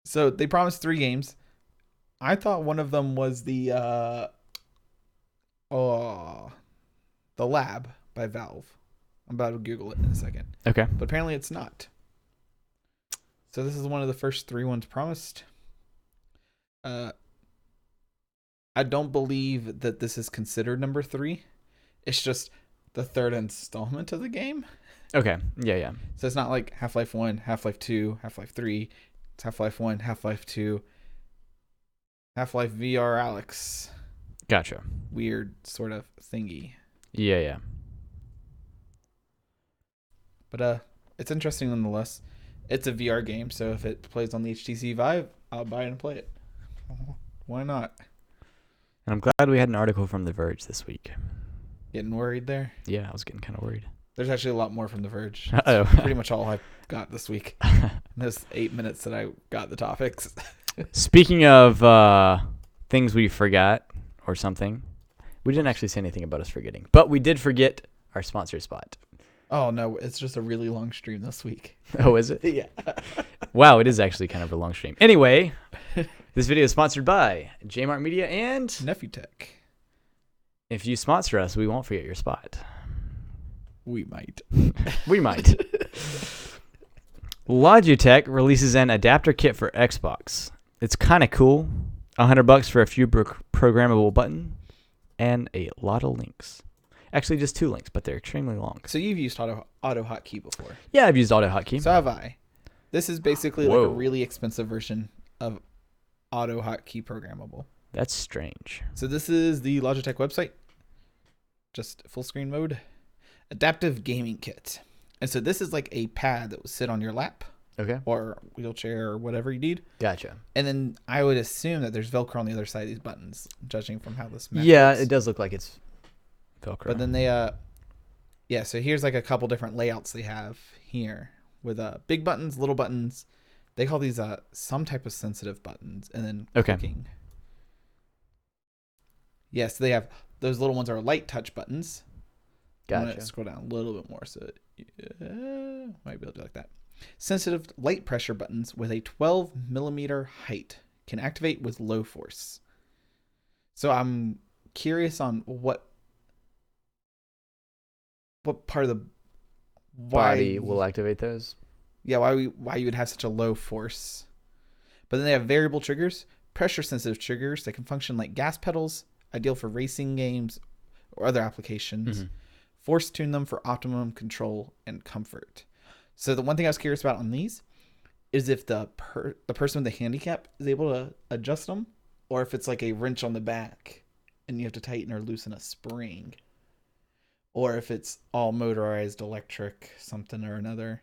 So they promised 3 games. I thought one of them was the Lab by Valve. I'm about to Google it in a second. Okay. But apparently it's not. So this is one of the first 3 ones promised. Uh, I don't believe that this is considered number 3. It's just the third installment of the game. Okay. Yeah, yeah. So it's not like Half-Life 1, Half-Life 2, Half-Life 3. It's Half-Life 1, Half-Life 2, Half-Life VR Alex. Gotcha. Weird sort of thingy. Yeah, yeah. But it's interesting nonetheless. It's a VR game, so if it plays on the HTC Vive, I'll buy it and play it. Why not? And I'm glad we had an article from The Verge this week. Getting worried there? Yeah, I was getting kind of worried. There's actually a lot more from The Verge. Uh-oh. Pretty much all I got this week. Those 8 minutes that I got the topics. Speaking of things we forgot or something, we didn't actually say anything about us forgetting, but we did forget our sponsor spot. Oh, no, it's just a really long stream this week. Oh, is it? Yeah. Wow, it is actually kind of a long stream. Anyway, this video is sponsored by Jmart Media and Nephew Tech. if you sponsor us, we won't forget your spot. We might. We might. Logitech releases an adapter kit for Xbox. It's kind of cool. $100 for a few programmable buttons and a lot of links. Actually, just 2 links, but they're extremely long. So you've used auto hotkey before. Yeah, I've used auto hotkey. So have I. This is basically like Whoa. a really expensive version of auto hotkey programmable. That's strange. So this is the Logitech website. Just full screen mode. Adaptive gaming kit. And so this is like a pad that would sit on your lap Okay. or wheelchair or whatever you need. Gotcha. And then I would assume that there's Velcro on the other side of these buttons, judging from how this map Yeah, looks. it does look like it's Velcro. But then they yeah, so here's like a couple different layouts they have here with big buttons, little buttons. They call these some type of sensitive buttons, and then Okay. clicking. Yes, they have those little ones are light touch buttons. I'm Gotcha. gonna scroll down a little bit more, so might be able to do like that. Sensitive light pressure buttons with a 12 millimeter height can activate with low force. So I'm curious on what part of the Body will activate those. Yeah, why you would have such a low force. But then they have variable triggers, pressure sensitive triggers that can function like gas pedals, ideal for racing games or other applications. Mm-hmm. Force tune them for optimum control and comfort. So the one thing I was curious about on these is if the person with the handicap is able to adjust them, or if it's like a wrench on the back and you have to tighten or loosen a spring, or if it's all motorized electric something or another,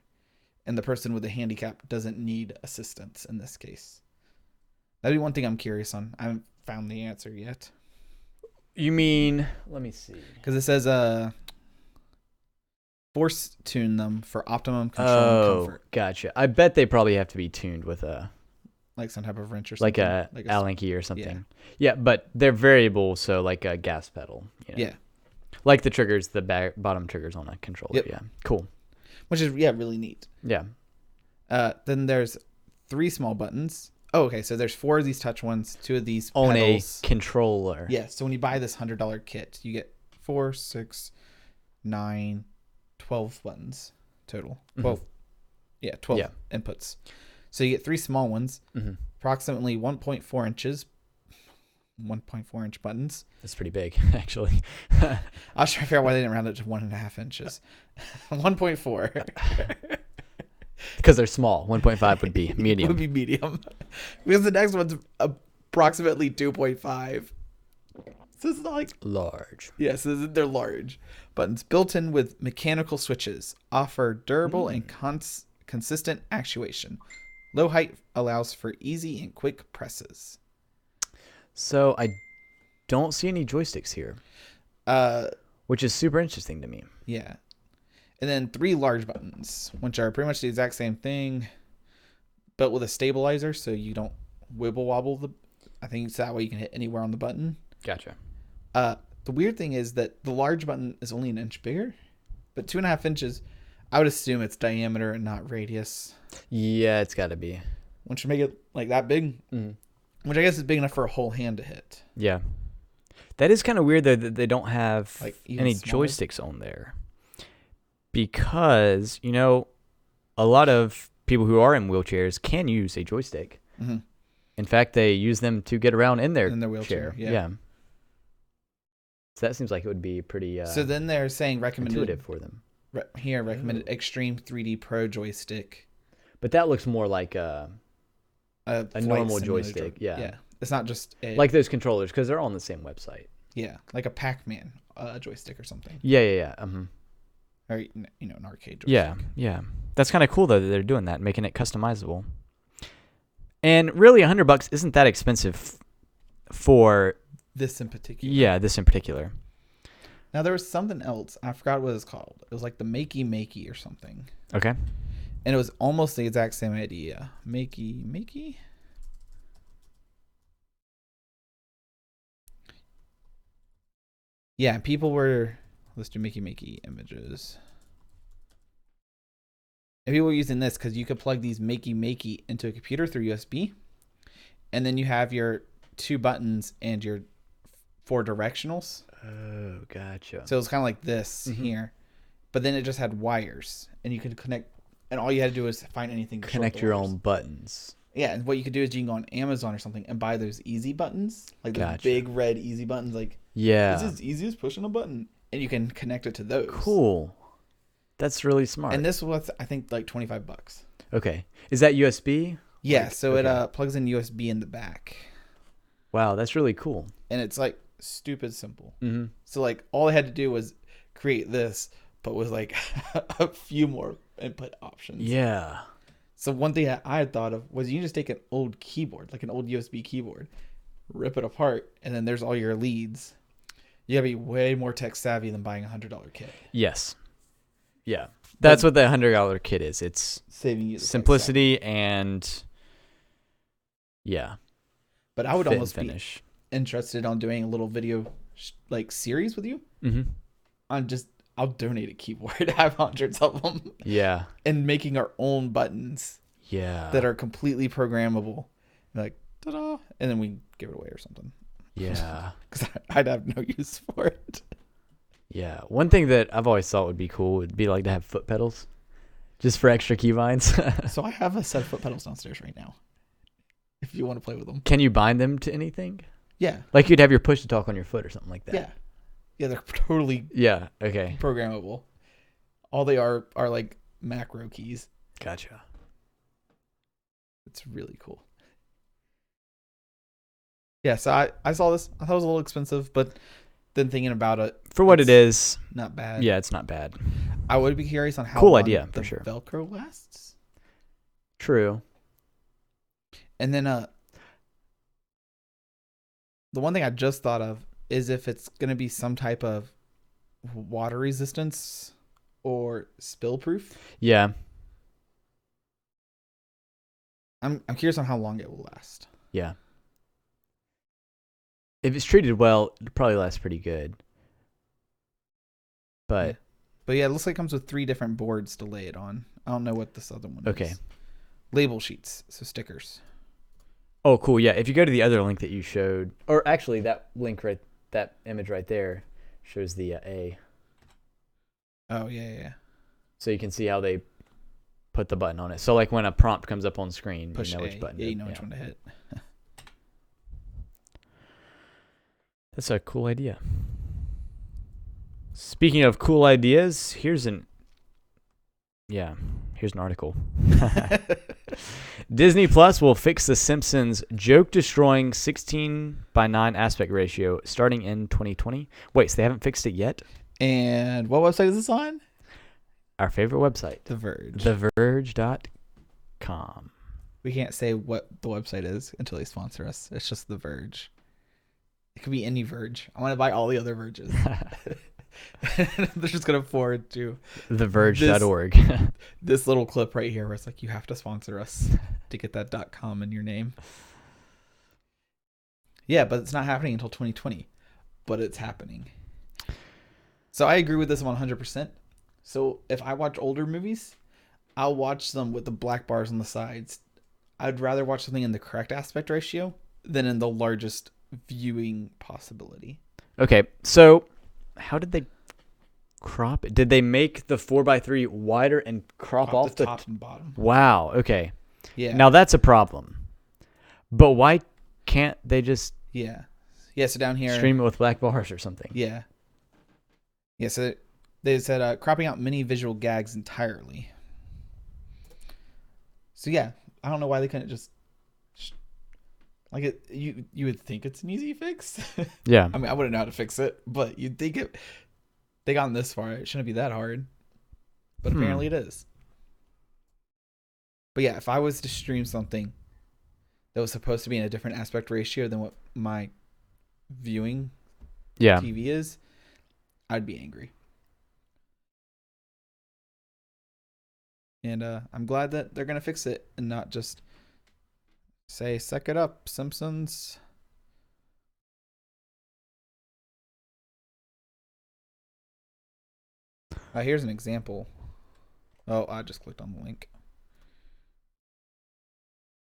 and the person with the handicap doesn't need assistance in this case. That'd be one thing I'm curious on. I haven't found the answer yet. You mean, let me see. Because it says force tune them for optimum control and comfort. Gotcha. I bet they probably have to be tuned with Like some type of wrench or like something. a Allen key or something. Yeah, but they're variable, so like a gas pedal. You know? Yeah. Like the triggers, the bottom triggers on a controller. Yep. Yeah. Cool. Which is, really neat. Yeah. Then there's 3 small buttons. Oh, okay. So there's 4 of these touch ones, 2 of these On pedals. a controller. Yeah. So when you buy this $100 kit, you get 4, 6, 9, 12 buttons total. 12. Mm-hmm. Yeah, 12 inputs. So you get 3 small ones, approximately 1.4 inches, 1.4 inch buttons. That's pretty big, actually. I was trying to figure out why they didn't round it to 1.5 inches. 1.4. Because they're small. 1.5 would be medium. Would be medium. Because the next one's approximately 2.5. So it's not like large. Yes, they're large. Buttons built in with mechanical switches offer durable and consistent actuation. Low height allows for easy and quick presses. So I don't see any joysticks here, which is super interesting to me. Yeah. And then 3 large buttons, which are pretty much the exact same thing, but with a stabilizer so you don't wibble wobble. I think it's that way you can hit anywhere on the button. Gotcha. The weird thing is that the large button is only 1 inch bigger, but 2.5 inches, I would assume it's diameter and not radius. Yeah, it's got to be. Which would make it like that big, which I guess is big enough for a whole hand to hit. Yeah. That is kind of weird, though, that they don't have Like, even any smaller? joysticks on there. Because, a lot of people who are in wheelchairs can use a joystick. Mm-hmm. In fact, they use them to get around in their wheelchair. chair. Yeah. So that seems like it would be pretty so then they're saying recommended intuitive for them. Recommended Extreme 3D Pro joystick. But that looks more like a normal simulator. joystick. Yeah. It's not just like those controllers, because they're all on the same website. Yeah, like a Pac-Man joystick or something. Yeah. Or an arcade joystick. Yeah. That's kind of cool though that they're doing that, making it customizable. And really, $100 isn't that expensive for this in particular. Yeah, this in particular. Now there was something else. I forgot what it's called. It was like the Makey or something. Okay. And it was almost the exact same idea. Makey. Yeah, people were. Let's do Makey images. And people were using this because you could plug these Makey into a computer through USB, and then you have your 2 buttons and your 4 directionals. Oh, gotcha. So it was kind of like this here, but then it just had wires, and you could connect. And all you had to do was find anything. Connect your own buttons. Yeah, and what you could do is you can go on Amazon or something and buy those easy buttons, like those big red easy buttons. Like, this is easy as pushing a button, and you can connect it to those. Cool. That's really smart. And this was, I think, like $25. Okay. Is that USB? Yeah. So it plugs in USB in the back. Wow, that's really cool. And it's like stupid simple. Mm-hmm. So like all I had to do was create this, but with like a few more input options. Yeah. So one thing I had thought of was you just take an old keyboard, like an old USB keyboard, rip it apart, and then there's all your leads. You gotta be way more tech savvy than buying $100 kit. Yes. Yeah. That's what the $100 kit is. It's saving you the simplicity and yeah. But I would almost be interested on doing a little video like series with you. Mm-hmm. I'll donate a keyboard. I have hundreds of them. Yeah. And making our own buttons. Yeah. That are completely programmable. Like, ta-da. And then we give it away or something. Yeah. Because I'd have no use for it. Yeah. One thing that I've always thought would be cool would be like to have foot pedals. Just for extra keybinds. So I have a set of foot pedals downstairs right now. If you want to play with them. Can you bind them to anything? Yeah. Like you'd have your push to talk on your foot or something like that. Yeah. Yeah, they're totally programmable. All they are like macro keys. Gotcha. It's really cool. Yeah, so I saw this. I thought it was a little expensive, but then thinking about it. For what it is. Not bad. Yeah, it's not bad. I would be curious on how cool long idea, the for sure. Velcro lasts. True. And then the one thing I just thought of is if it's going to be some type of water resistance or spill proof. Yeah. I'm curious on how long it will last. Yeah. If it's treated well, it'll probably last pretty good. But yeah, it looks like it comes with 3 different boards to lay it on. I don't know what this other one is. Label sheets, so stickers. Oh, cool. Yeah, if you go to the other link that you showed, or actually that link that image right there shows the A. Oh, yeah. So you can see how they put the button on it. So like when a prompt comes up on screen, push you know A. which button. Yeah, you know which one to hit. That's a cool idea. Speaking of cool ideas, here's an article. Disney Plus will fix The Simpsons joke-destroying 16:9 aspect ratio starting in 2020. Wait, so they haven't fixed it yet? And what website is this on? Our favorite website. The Verge. TheVerge.com. We can't say what the website is until they sponsor us. It's just The Verge. It could be any Verge. I want to buy all the other Verges. They're just going to forward to TheVerge.org. This little clip right here where it's like, you have to sponsor us to get that .com in your name. Yeah, but it's not happening until 2020. But it's happening. So I agree with this 100%. So if I watch older movies, I'll watch them with the black bars on the sides. I'd rather watch something in the correct aspect ratio than in the largest viewing possibility. Okay, so how did they crop it? Did they make the 4:3 wider and crop off the top and bottom? Wow, okay. Yeah. Now that's a problem. But why can't they just Yeah. Yeah, so down here. stream it with black bars or something? Yeah. Yeah, so they said cropping out many visual gags entirely. So yeah, I don't know why they couldn't just like it. You would think it's an easy fix. Yeah. I mean, I wouldn't know how to fix it, but you'd think they gotten this far. It shouldn't be that hard, but apparently it is. But yeah, if I was to stream something that was supposed to be in a different aspect ratio than what my viewing TV is, I'd be angry. And I'm glad that they're gonna fix it and not just say "suck it up, Simpsons." Here's an example. Oh, I just clicked on the link.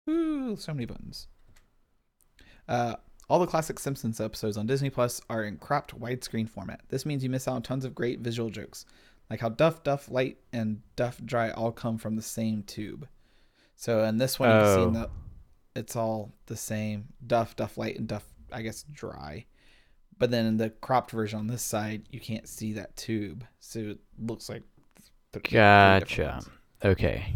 Ooh, so many buttons. All the classic Simpsons episodes on Disney Plus are in cropped widescreen format. This means you miss out on tons of great visual jokes, like how Duff, Light, and Duff Dry all come from the same tube. So in this one, you can see it's all the same. Duff, Light, and Duff, I guess, Dry. But then in the cropped version on this side, you can't see that tube. So it looks like... Gotcha. Okay.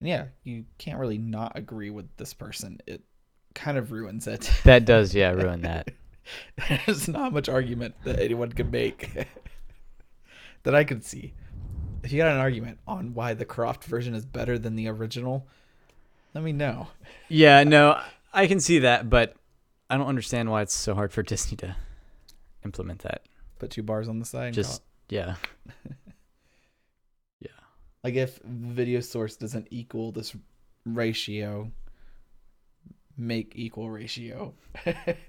Yeah, you can't really not agree with this person. It kind of ruins it. That does, ruin that. There's not much argument that anyone could make that I could see. If you got an argument on why the cropped version is better than the original, let me know. Yeah, no, I can see that, but I don't understand why it's so hard for Disney to implement that. Put 2 bars on the side. Yeah. Like if the video source doesn't equal this ratio, make equal ratio.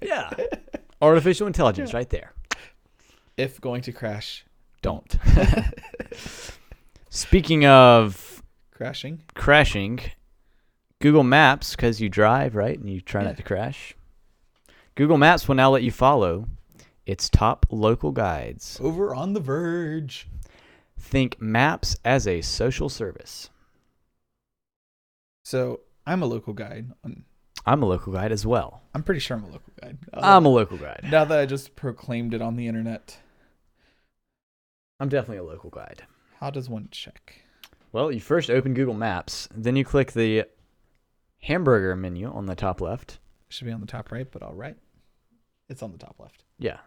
Yeah. Artificial intelligence right there. If going to crash, don't. Speaking of crashing, Google Maps, because you drive, right? And you try not to crash. Google Maps will now let you follow its top local guides. Over on The Verge. Think maps as a social service. So I'm a local guide. I'm a local guide as well. I'm pretty sure I'm a local guide. I'm a local guide. Now that I just proclaimed it on the internet. I'm definitely a local guide. How does one check? Well, you first open Google Maps. Then you click the hamburger menu on the top left. It should be on the top right, but all right. It's on the top left. Yeah.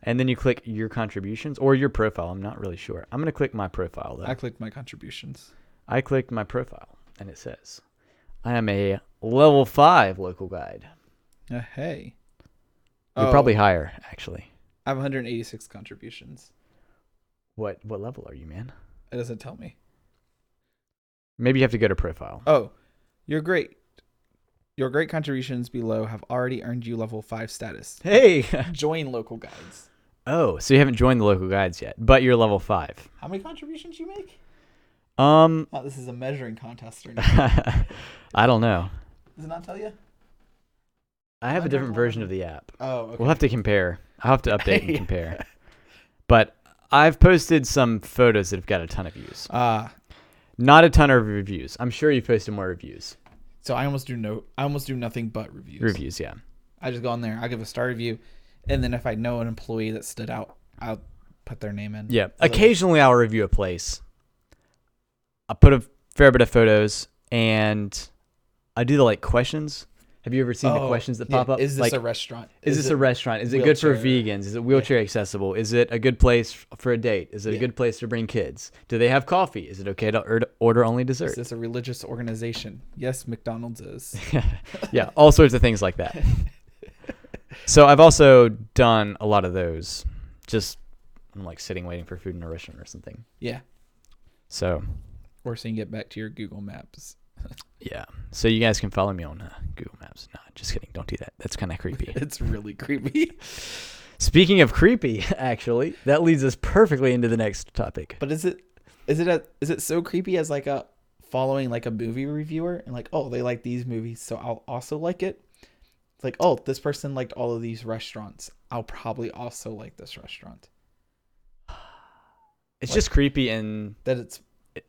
And then you click your contributions or your profile. I'm not really sure. I'm going to click my profile, though. I clicked my contributions. I clicked my profile, and it says, I am a level 5 local guide. Hey. You're probably higher, actually. I have 186 contributions. What level are you, man? It doesn't tell me. Maybe you have to go to profile. Oh, you're great. Your great contributions below have already earned you level 5 status. Hey! Join local guides. Oh, so you haven't joined the local guides yet, but you're level 5. How many contributions you make? Oh, this is a measuring contest or not. I don't know. Does it not tell you? I have a different version of the app. Oh, okay. We'll have to compare. I'll have to update and compare. But I've posted some photos that have got a ton of views. Not a ton of reviews. I'm sure you've posted more reviews. So I almost do nothing but reviews. Reviews, yeah. I just go on there, I'll give a star review, and then if I know an employee that stood out, I'll put their name in. Yeah. Occasionally I'll review a place. I put a fair bit of photos and I do the questions. Have you ever seen the questions that pop up? Is this a restaurant? Is this a restaurant? Is it good for vegans? Is it wheelchair accessible? Is it a good place for a date? Is it a good place to bring kids? Do they have coffee? Is it okay to order only dessert? Is this a religious organization? Yes, McDonald's is. Yeah, all sorts of things like that. So I've also done a lot of those. Just I'm sitting waiting for food in a restaurant or something. Yeah. So. Or so you can get back to your Google Maps. Yeah. So you guys can follow me on Google Maps. No, just kidding. Don't do that. That's kind of creepy. It's really creepy. Speaking of creepy, actually, that leads us perfectly into the next topic. But is it so creepy as a following a movie reviewer and oh, they like these movies, so I'll also like it? It's oh, this person liked all of these restaurants. I'll probably also like this restaurant. It's just creepy in that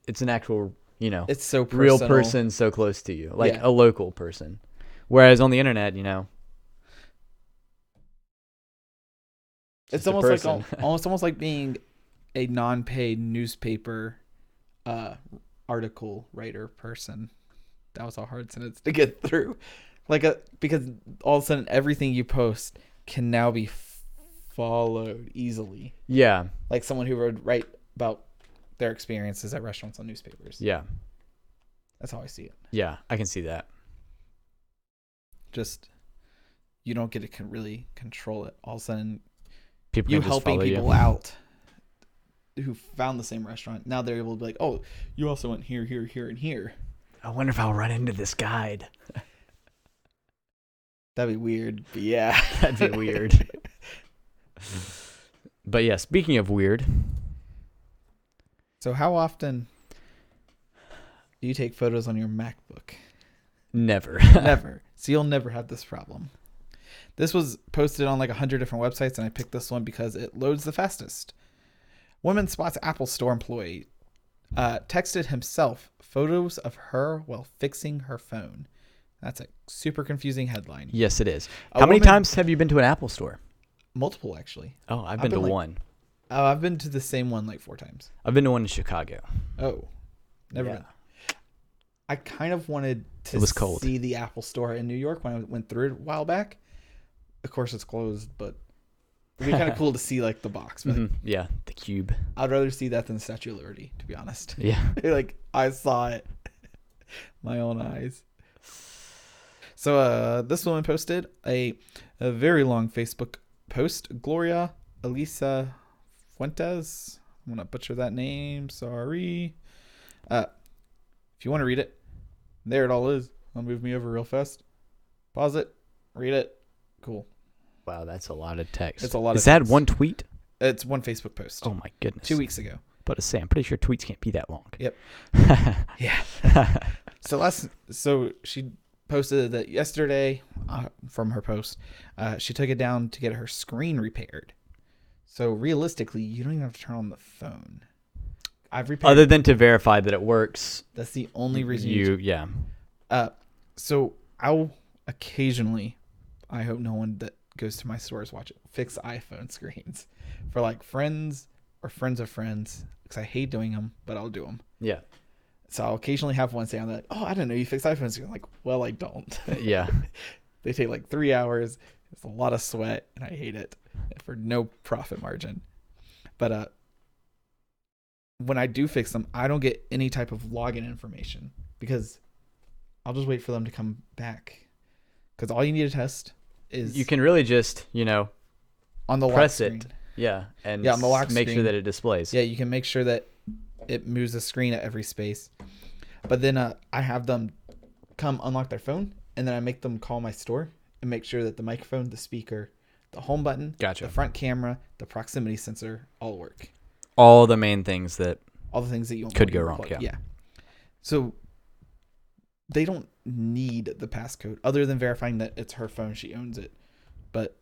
it's an actual It's so real personal. person so close to you, like Yeah. a local person. Whereas on the internet, It's just a almost like person. almost like being a non-paid newspaper article writer person. That was a hard sentence to get through. Because all of a sudden everything you post can now be followed easily. Yeah. Like someone who would write about their experiences at restaurants on newspapers. Yeah. That's how I see it. Yeah, I can see that. Just you don't get to really control it. All of a sudden, People you can just helping follow people you. out who found the same restaurant. Now they're able to be like, oh, you also went here, here, here, and here. I wonder if I'll run into this guide. That'd be weird. But yeah. That'd be weird. But yeah, speaking of weird. So how often do you take photos on your MacBook? Never. Never. So you'll never have this problem. This was posted on like 100 different websites, and I picked this one because it loads the fastest. Woman spots Apple Store employee texted himself photos of her while fixing her phone. That's a super confusing headline. Yes, it is. A How many woman- times have you been to an Apple store? Multiple, actually. Oh, I've been to like- one. Oh, I've been to the same one like 4 times. I've been to one in Chicago. Oh, never Yeah. been. I kind of wanted to It was cold. see the Apple Store in New York when I went through it a while back. Of course, it's closed, but it'd be kind of cool to see like the box. But Mhm. Yeah, the cube. I'd rather see that than the Statue of Liberty, to be honest. Yeah. Like I saw it, my own eyes. So this woman posted a very long Facebook post. Gloria Elisa Fuentes. I'm gonna butcher that name. Sorry. If you want to read it, there it all is. I'll move me over real fast. Pause it. Read it. Cool. Wow, that's a lot of text. It's a lot Is of that text. one tweet? It's one Facebook post. Oh my goodness. 2 weeks ago. But I'm pretty sure tweets can't be that long. Yep. Yeah. So she posted that yesterday from her post. She took it down to get her screen repaired. So realistically, you don't even have to turn on the phone. I've repaired. Other than to verify that it works. That's the only reason Yeah. So I'll occasionally, I hope no one that goes to my stores watch it, fix iPhone screens for like friends or friends of friends, because I hate doing them, but I'll do them. Yeah. So I'll occasionally have one say, I'm like, oh, I didn't know you fix iPhone screens. I'm like, well, I don't. Yeah. They take like 3 hours. It's a lot of sweat, and I hate it for no profit margin. But when I do fix them, I don't get any type of login information because I'll just wait for them to come back. Because all you need to test is You can really just, on the press lock it. screen. Yeah. And Yeah, on the lock make sure screen. that it displays. Yeah, you can make sure that it moves the screen at every space. But then I have them come unlock their phone, and then I make them call my store and make sure that the microphone, the speaker, the home button, Gotcha. the front camera, the proximity sensor all work. All the main things that All the things that you Could go wrong, yeah. So they don't need the passcode other than verifying that it's her phone, she owns it. But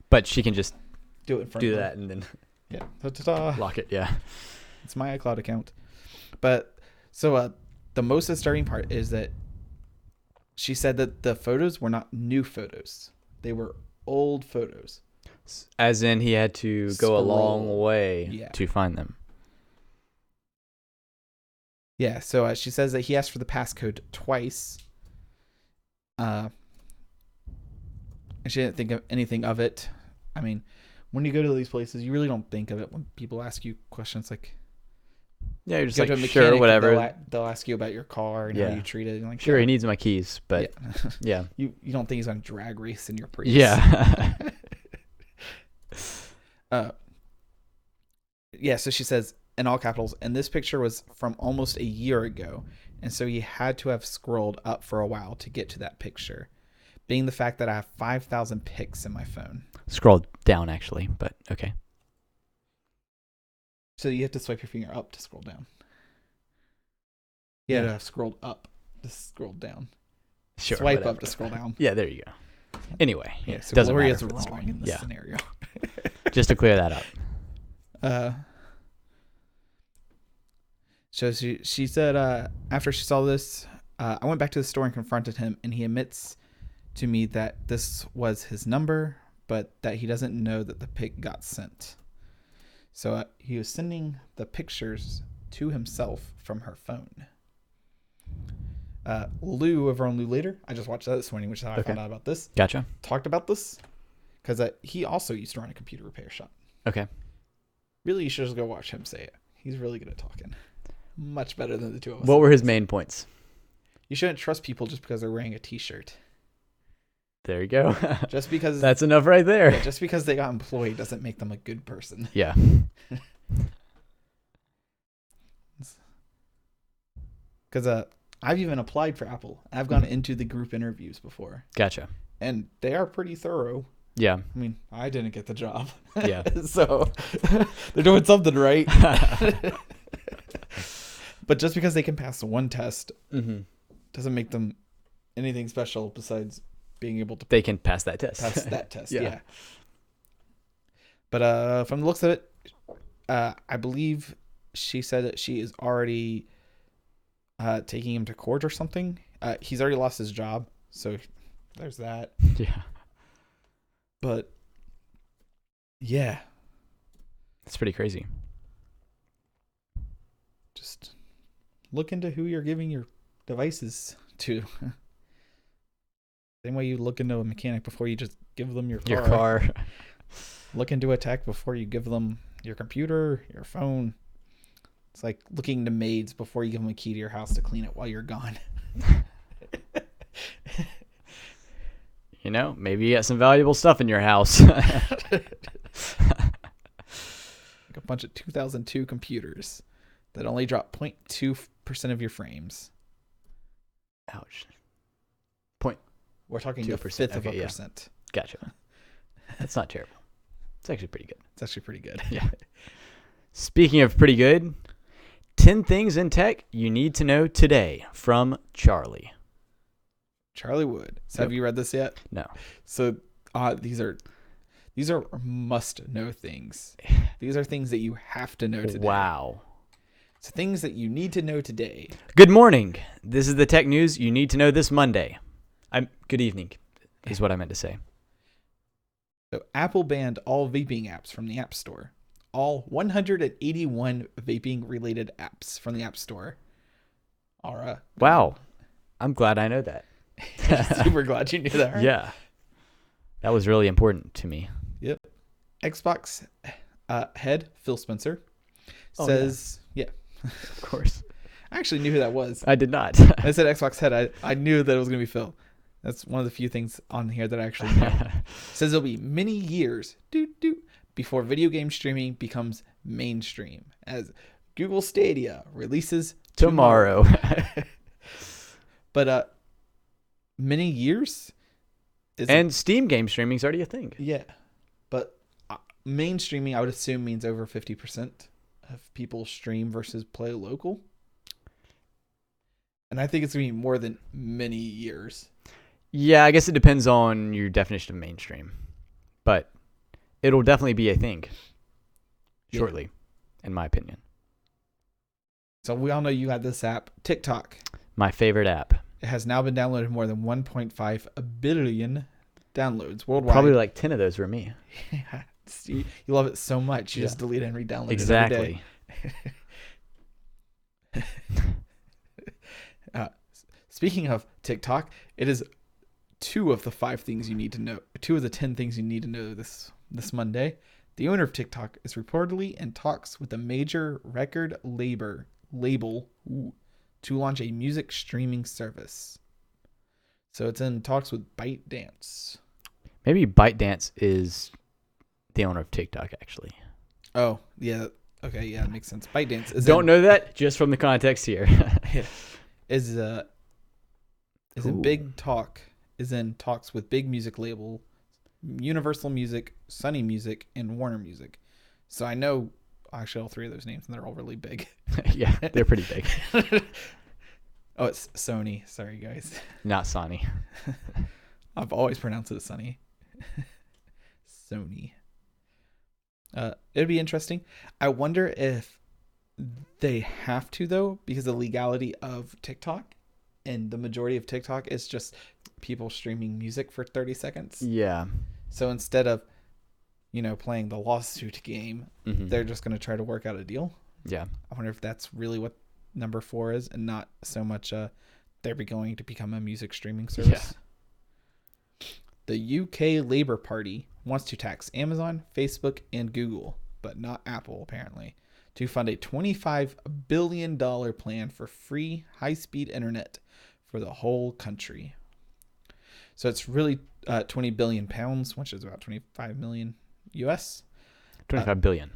But she can just do it in front do of them. that and then Yeah. Ta-ta-ta. lock it. Yeah. It's my iCloud account. But so the most disturbing part is that she said that the photos were not new photos. They were old photos. As in he had to go a long Scroll. way Yeah. to find them. Yeah, so she says that he asked for the passcode twice. And she didn't think of anything of it. I mean, when you go to these places, you really don't think of it when people ask you questions like, Yeah, you're just go to a like, mechanic, sure, whatever. They'll ask you about your car and Yeah. how you treat it. And like, Sure, he needs my keys, but yeah. yeah. You don't think he's going to drag race in your Prius. Yeah. Yeah, so she says in all capitals, and this picture was from almost a year ago, and so he had to have scrolled up for a while to get to that picture, being the fact that I have 5,000 pics in my phone. Scroll down, actually, but okay. So you have to swipe your finger up to scroll down. You had to have scrolled up to scroll down. Sure. Swipe whatever. up to scroll down. Yeah, there you go. Anyway, Yeah, so doesn't Gloria's matter for the wrong story. in this Yeah. scenario. Just to clear that up. So she said after she saw this, I went back to the store and confronted him, and he admits to me that this was his number, but that he doesn't know that the pic got sent. So he was sending the pictures to himself from her phone. Lou over on Lou Later, I just watched that this morning, which is how I found out about this. Gotcha. Talked about this because he also used to run a computer repair shop. Okay. Really, you should just go watch him say it. He's really good at talking. Much better than the two of us. What were his main points? You shouldn't trust people just because they're wearing a t-shirt. There you go. Just because that's enough right there. Yeah, just because they got employed doesn't make them a good person. Yeah. Because I've even applied for Apple. I've gone into the group interviews before. Gotcha. And they are pretty thorough. Yeah. I mean, I didn't get the job. Yeah. So they're doing something right. But just because they can pass one test doesn't make them anything special besides being able to... They can pass that test. Pass that test, Yeah. yeah. But from the looks of it, I believe she said that she is already taking him to court or something. He's already lost his job, so there's that. Yeah. But yeah, it's pretty crazy. Just look into who you're giving your devices to. Same way you look into a mechanic before you just give them your car. Your car. Look into a tech before you give them your computer, your phone. It's like looking to maids before you give them a key to your house to clean it while you're gone. You know, maybe you got some valuable stuff in your house. Like a bunch of 2002 computers that only drop 0.2% of your frames. Ouch. We're talking 2%. a fifth of a Okay, yeah. percent. Gotcha. That's not terrible. It's actually pretty good. It's actually pretty good. Yeah. Speaking of pretty good, 10 things in tech you need to know today from Charlie. Charlie Wood. So have Yep. you read this yet? No. So these are must know things. These are things that you have to know today. Wow. So things that you need to know today. Good morning. This is the tech news you need to know this Monday. Good evening is what I meant to say. So Apple banned all vaping apps from the App Store. All 181 vaping related apps from the App Store are Wow. I'm glad I know that. super glad you knew that, right? Yeah. That was really important to me. Yep. Xbox head Phil Spencer Oh, says, yeah. Of course. I actually knew who that was. I did not. I said Xbox head. I knew that it was going to be Phil. That's one of the few things on here that I actually know. Says it'll be many years before video game streaming becomes mainstream as Google Stadia releases Tomorrow. But many years? And Steam game streaming is already a thing. Yeah. But mainstreaming, I would assume, means over 50% of people stream versus play local. And I think it's going to be more than many years. Yeah, I guess it depends on your definition of mainstream. But it'll definitely be a thing shortly, in my opinion. So we all know you got this app, TikTok. My favorite app. It has now been downloaded more than 1.5 billion downloads worldwide. Probably like 10 of those were me. You love it so much, you just delete it and re-download it every day. Speaking of TikTok, it is two of the 10 things you need to know this Monday. The owner of TikTok is reportedly in talks with a major record label to launch a music streaming service. So it's in talks with ByteDance. Maybe ByteDance is the owner of TikTok, actually. Oh, yeah. Okay, yeah, it makes sense. ByteDance is Don't know that just from the context here. is in talks with big music label, Universal Music, Sony Music, and Warner Music. So I know actually all three of those names, and they're all really big. Yeah, they're pretty big. Oh, it's Sony. Sorry, guys. Not Sony. I've always pronounced it Sony. Sony. It'd be interesting. I wonder if They have to, though, because the legality of TikTok, and the majority of TikTok is just people streaming music for 30 seconds. Yeah. So instead of, playing the lawsuit game, they're just going to try to work out a deal. Yeah. I wonder if that's really what number 4 is, and not so much they're going to become a music streaming service. Yeah. The UK Labour Party wants to tax Amazon, Facebook, and Google, but not Apple, apparently, to fund a $25 billion plan for free high-speed internet for the whole country. So it's really 20 billion pounds, which is about 25 million US. 25 billion.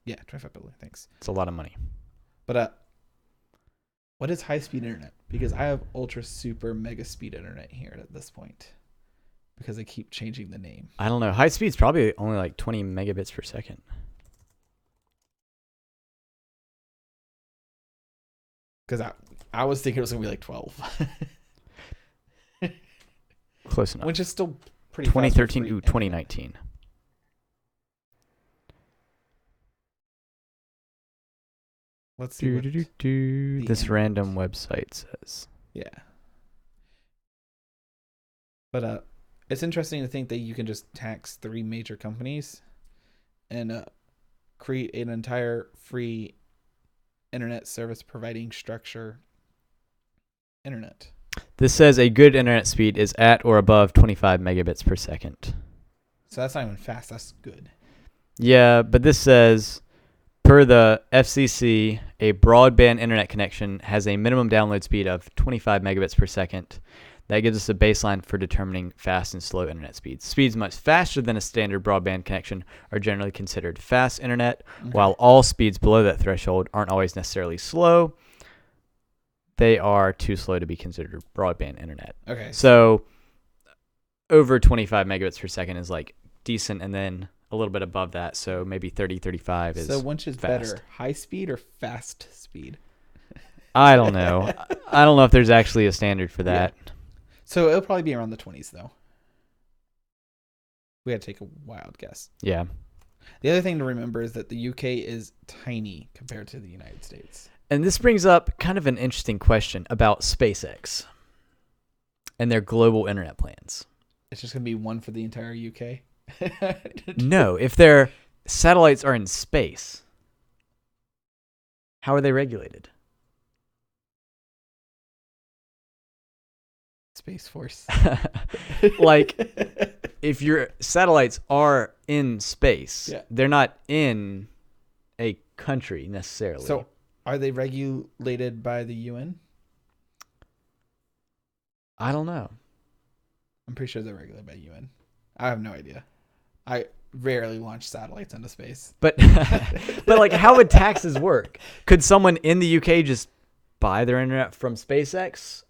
Yeah, 25 billion. Thanks. It's a lot of money. But what is high-speed internet? Because I have ultra super mega speed internet here at this point, because they keep changing the name. I don't know. High speed's probably only like 20 megabits per second. Because I was thinking it was going to be like 12. Close enough. Which is still pretty 2013 fast. 2019. Let's see what this random website says. Yeah. But it's interesting to think that you can just tax 3 major companies and create an entire free internet service providing structure internet. This says a good internet speed is at or above 25 megabits per second. So that's not even fast. That's good. Yeah, but this says, per the FCC, a broadband internet connection has a minimum download speed of 25 megabits per second. That gives us a baseline for determining fast and slow internet speeds. Speeds much faster than a standard broadband connection are generally considered fast internet, while all speeds below that threshold aren't always necessarily slow. They are too slow to be considered broadband internet. Okay. So over 25 megabits per second is like decent, and then a little bit above that, so maybe 30, 35 is So which is fast. better, high speed or fast speed? I don't know. I don't know if there's actually a standard for that. Yeah. So it'll probably be around the 20s, though. We had to take a wild guess. Yeah. The other thing to remember is that the UK is tiny compared to the United States. And this brings up kind of an interesting question about SpaceX and their global internet plans. It's just going to be one for the entire UK? No, if their satellites are in space, how are they regulated? Space Force. Like, if your satellites are in space, they're not in a country necessarily. So are they regulated by the UN? I don't know. I'm pretty sure they're regulated by UN. I have no idea. I rarely launch satellites into space. But like, how would taxes work? Could someone in the UK just buy their internet from SpaceX?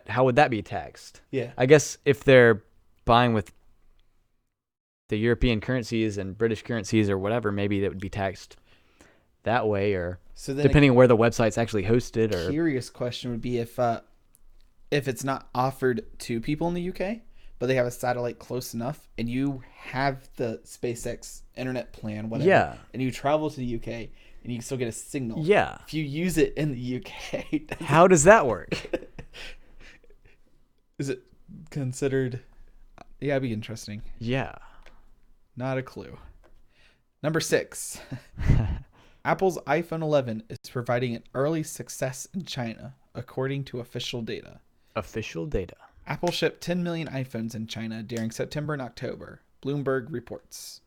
How would that be taxed? Yeah. I guess if they're buying with the European currencies and British currencies or whatever, maybe that would be taxed that way, or so then depending on where the website's actually hosted. Or curious question would be if it's not offered to people in the UK, but they have a satellite close enough, and you have the SpaceX internet plan, whatever, and you travel to the UK, and you still get a signal. Yeah. If you use it in the UK, how does that work? Is it considered? Yeah, it'd be interesting. Yeah. Not a clue. Number 6. Apple's iPhone 11 is providing an early success in China, according to official data. Official data. Apple shipped 10 million iPhones in China during September and October, Bloomberg reports.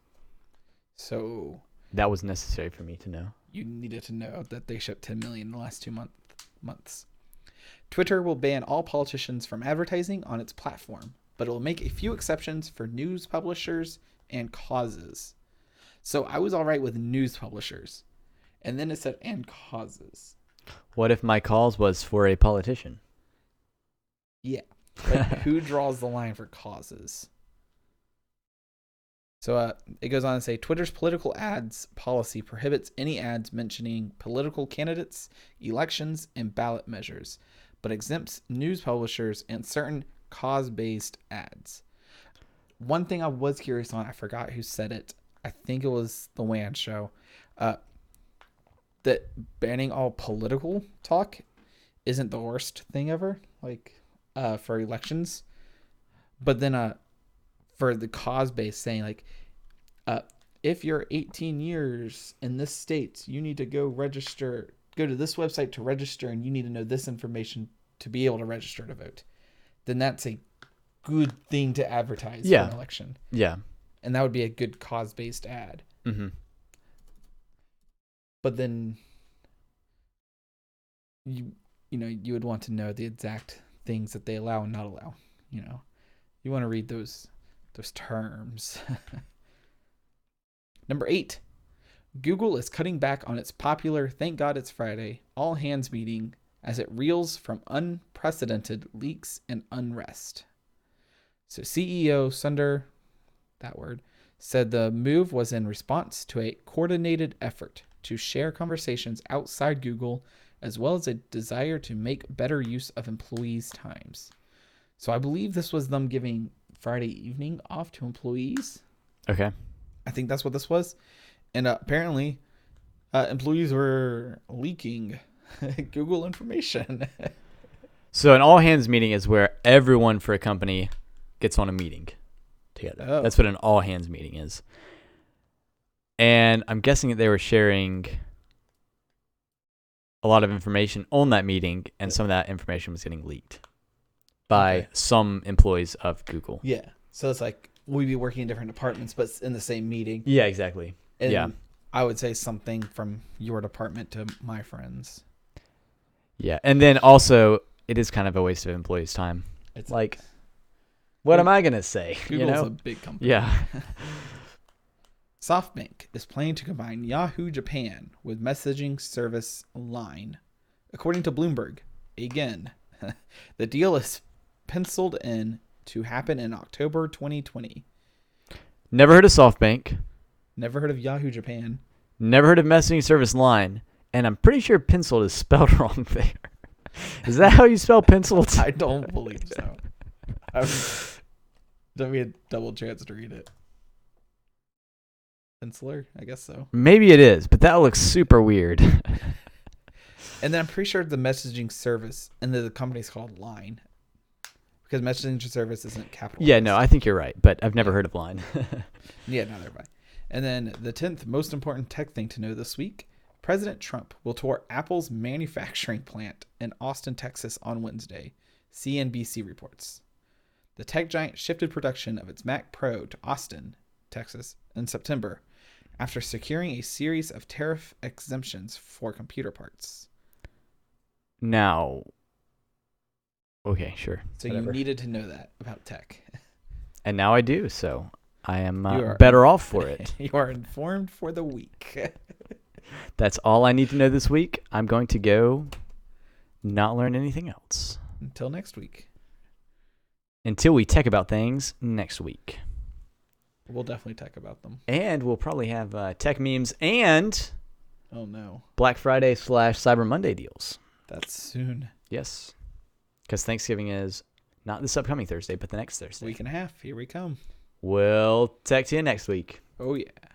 So that was necessary for me to know. You needed to know that they shipped 10 million in the last 2 months. Twitter will ban all politicians from advertising on its platform, but it will make a few exceptions for news publishers and causes. So I was all right with news publishers. And then it said, and causes. What if my cause was for a politician? Yeah. Like, who draws the line for causes? So it goes on to say, Twitter's political ads policy prohibits any ads mentioning political candidates, elections, and ballot measures, but exempts news publishers and certain cause-based ads. One thing I was curious on, I forgot who said it. I think it was the WAN show. that banning all political talk isn't the worst thing ever, like for elections. But then for the cause base saying like, if you're 18 years in this state, you need to go to this website to register, and you need to know this information to be able to register to vote. Then that's a good thing to advertise for an election. Yeah. And that would be a good cause-based ad. Mm-hmm. But then you would want to know the exact things that they allow and not allow. You want to read those terms. Number 8, Google is cutting back on its popular Thank God It's Friday all-hands meeting as it reels from unprecedented leaks and unrest. So CEO Sundar, said the move was in response to a coordinated effort to share conversations outside Google, as well as a desire to make better use of employees' times. So I believe this was them giving Friday evening off to employees. Okay. I think that's what this was. And apparently, employees were leaking Google information. So an all-hands meeting is where everyone for a company gets on a meeting together. Oh. That's what an all-hands meeting is. And I'm guessing that they were sharing a lot of information on that meeting, and some of that information was getting leaked by some employees of Google. Yeah. So it's like we'd be working in different departments, but in the same meeting. Yeah, exactly. And yeah. I would say something from your department to my friends. Yeah. And then also, it is kind of a waste of employees' time. It's like, what am I going to say? Google's a big company. Yeah. SoftBank is planning to combine Yahoo Japan with messaging service Line. According to Bloomberg, again, the deal is penciled in to happen in October 2020. Never heard of SoftBank. Never heard of Yahoo Japan. Never heard of messaging service Line. And I'm pretty sure penciled is spelled wrong there. Is that how you spell penciled? I don't believe so. Don't we have double chance to read it? Penciler? I guess so. Maybe it is, but that looks super weird. And then I'm pretty sure the messaging service, and the company's called Line, because messaging service isn't capitalized. Yeah, no, I think you're right, but I've never heard of Line. Yeah, neither have I. And then the 10th most important tech thing to know this week, President Trump will tour Apple's manufacturing plant in Austin, Texas on Wednesday, CNBC reports. The tech giant shifted production of its Mac Pro to Austin, Texas in September after securing a series of tariff exemptions for computer parts. Now, okay, sure. So whatever. You needed to know that about tech. And now I do, so I am better off for it. You are informed for the week. That's all I need to know this week. I'm going to go not learn anything else. Until next week. Until we tech about things next week. We'll definitely tech about them. And we'll probably have tech memes and oh no, Black Friday / Cyber Monday deals. That's soon. Yes. Because Thanksgiving is not this upcoming Thursday, but the next Thursday. Week and a half. Here we come. We'll tech to you next week. Oh yeah.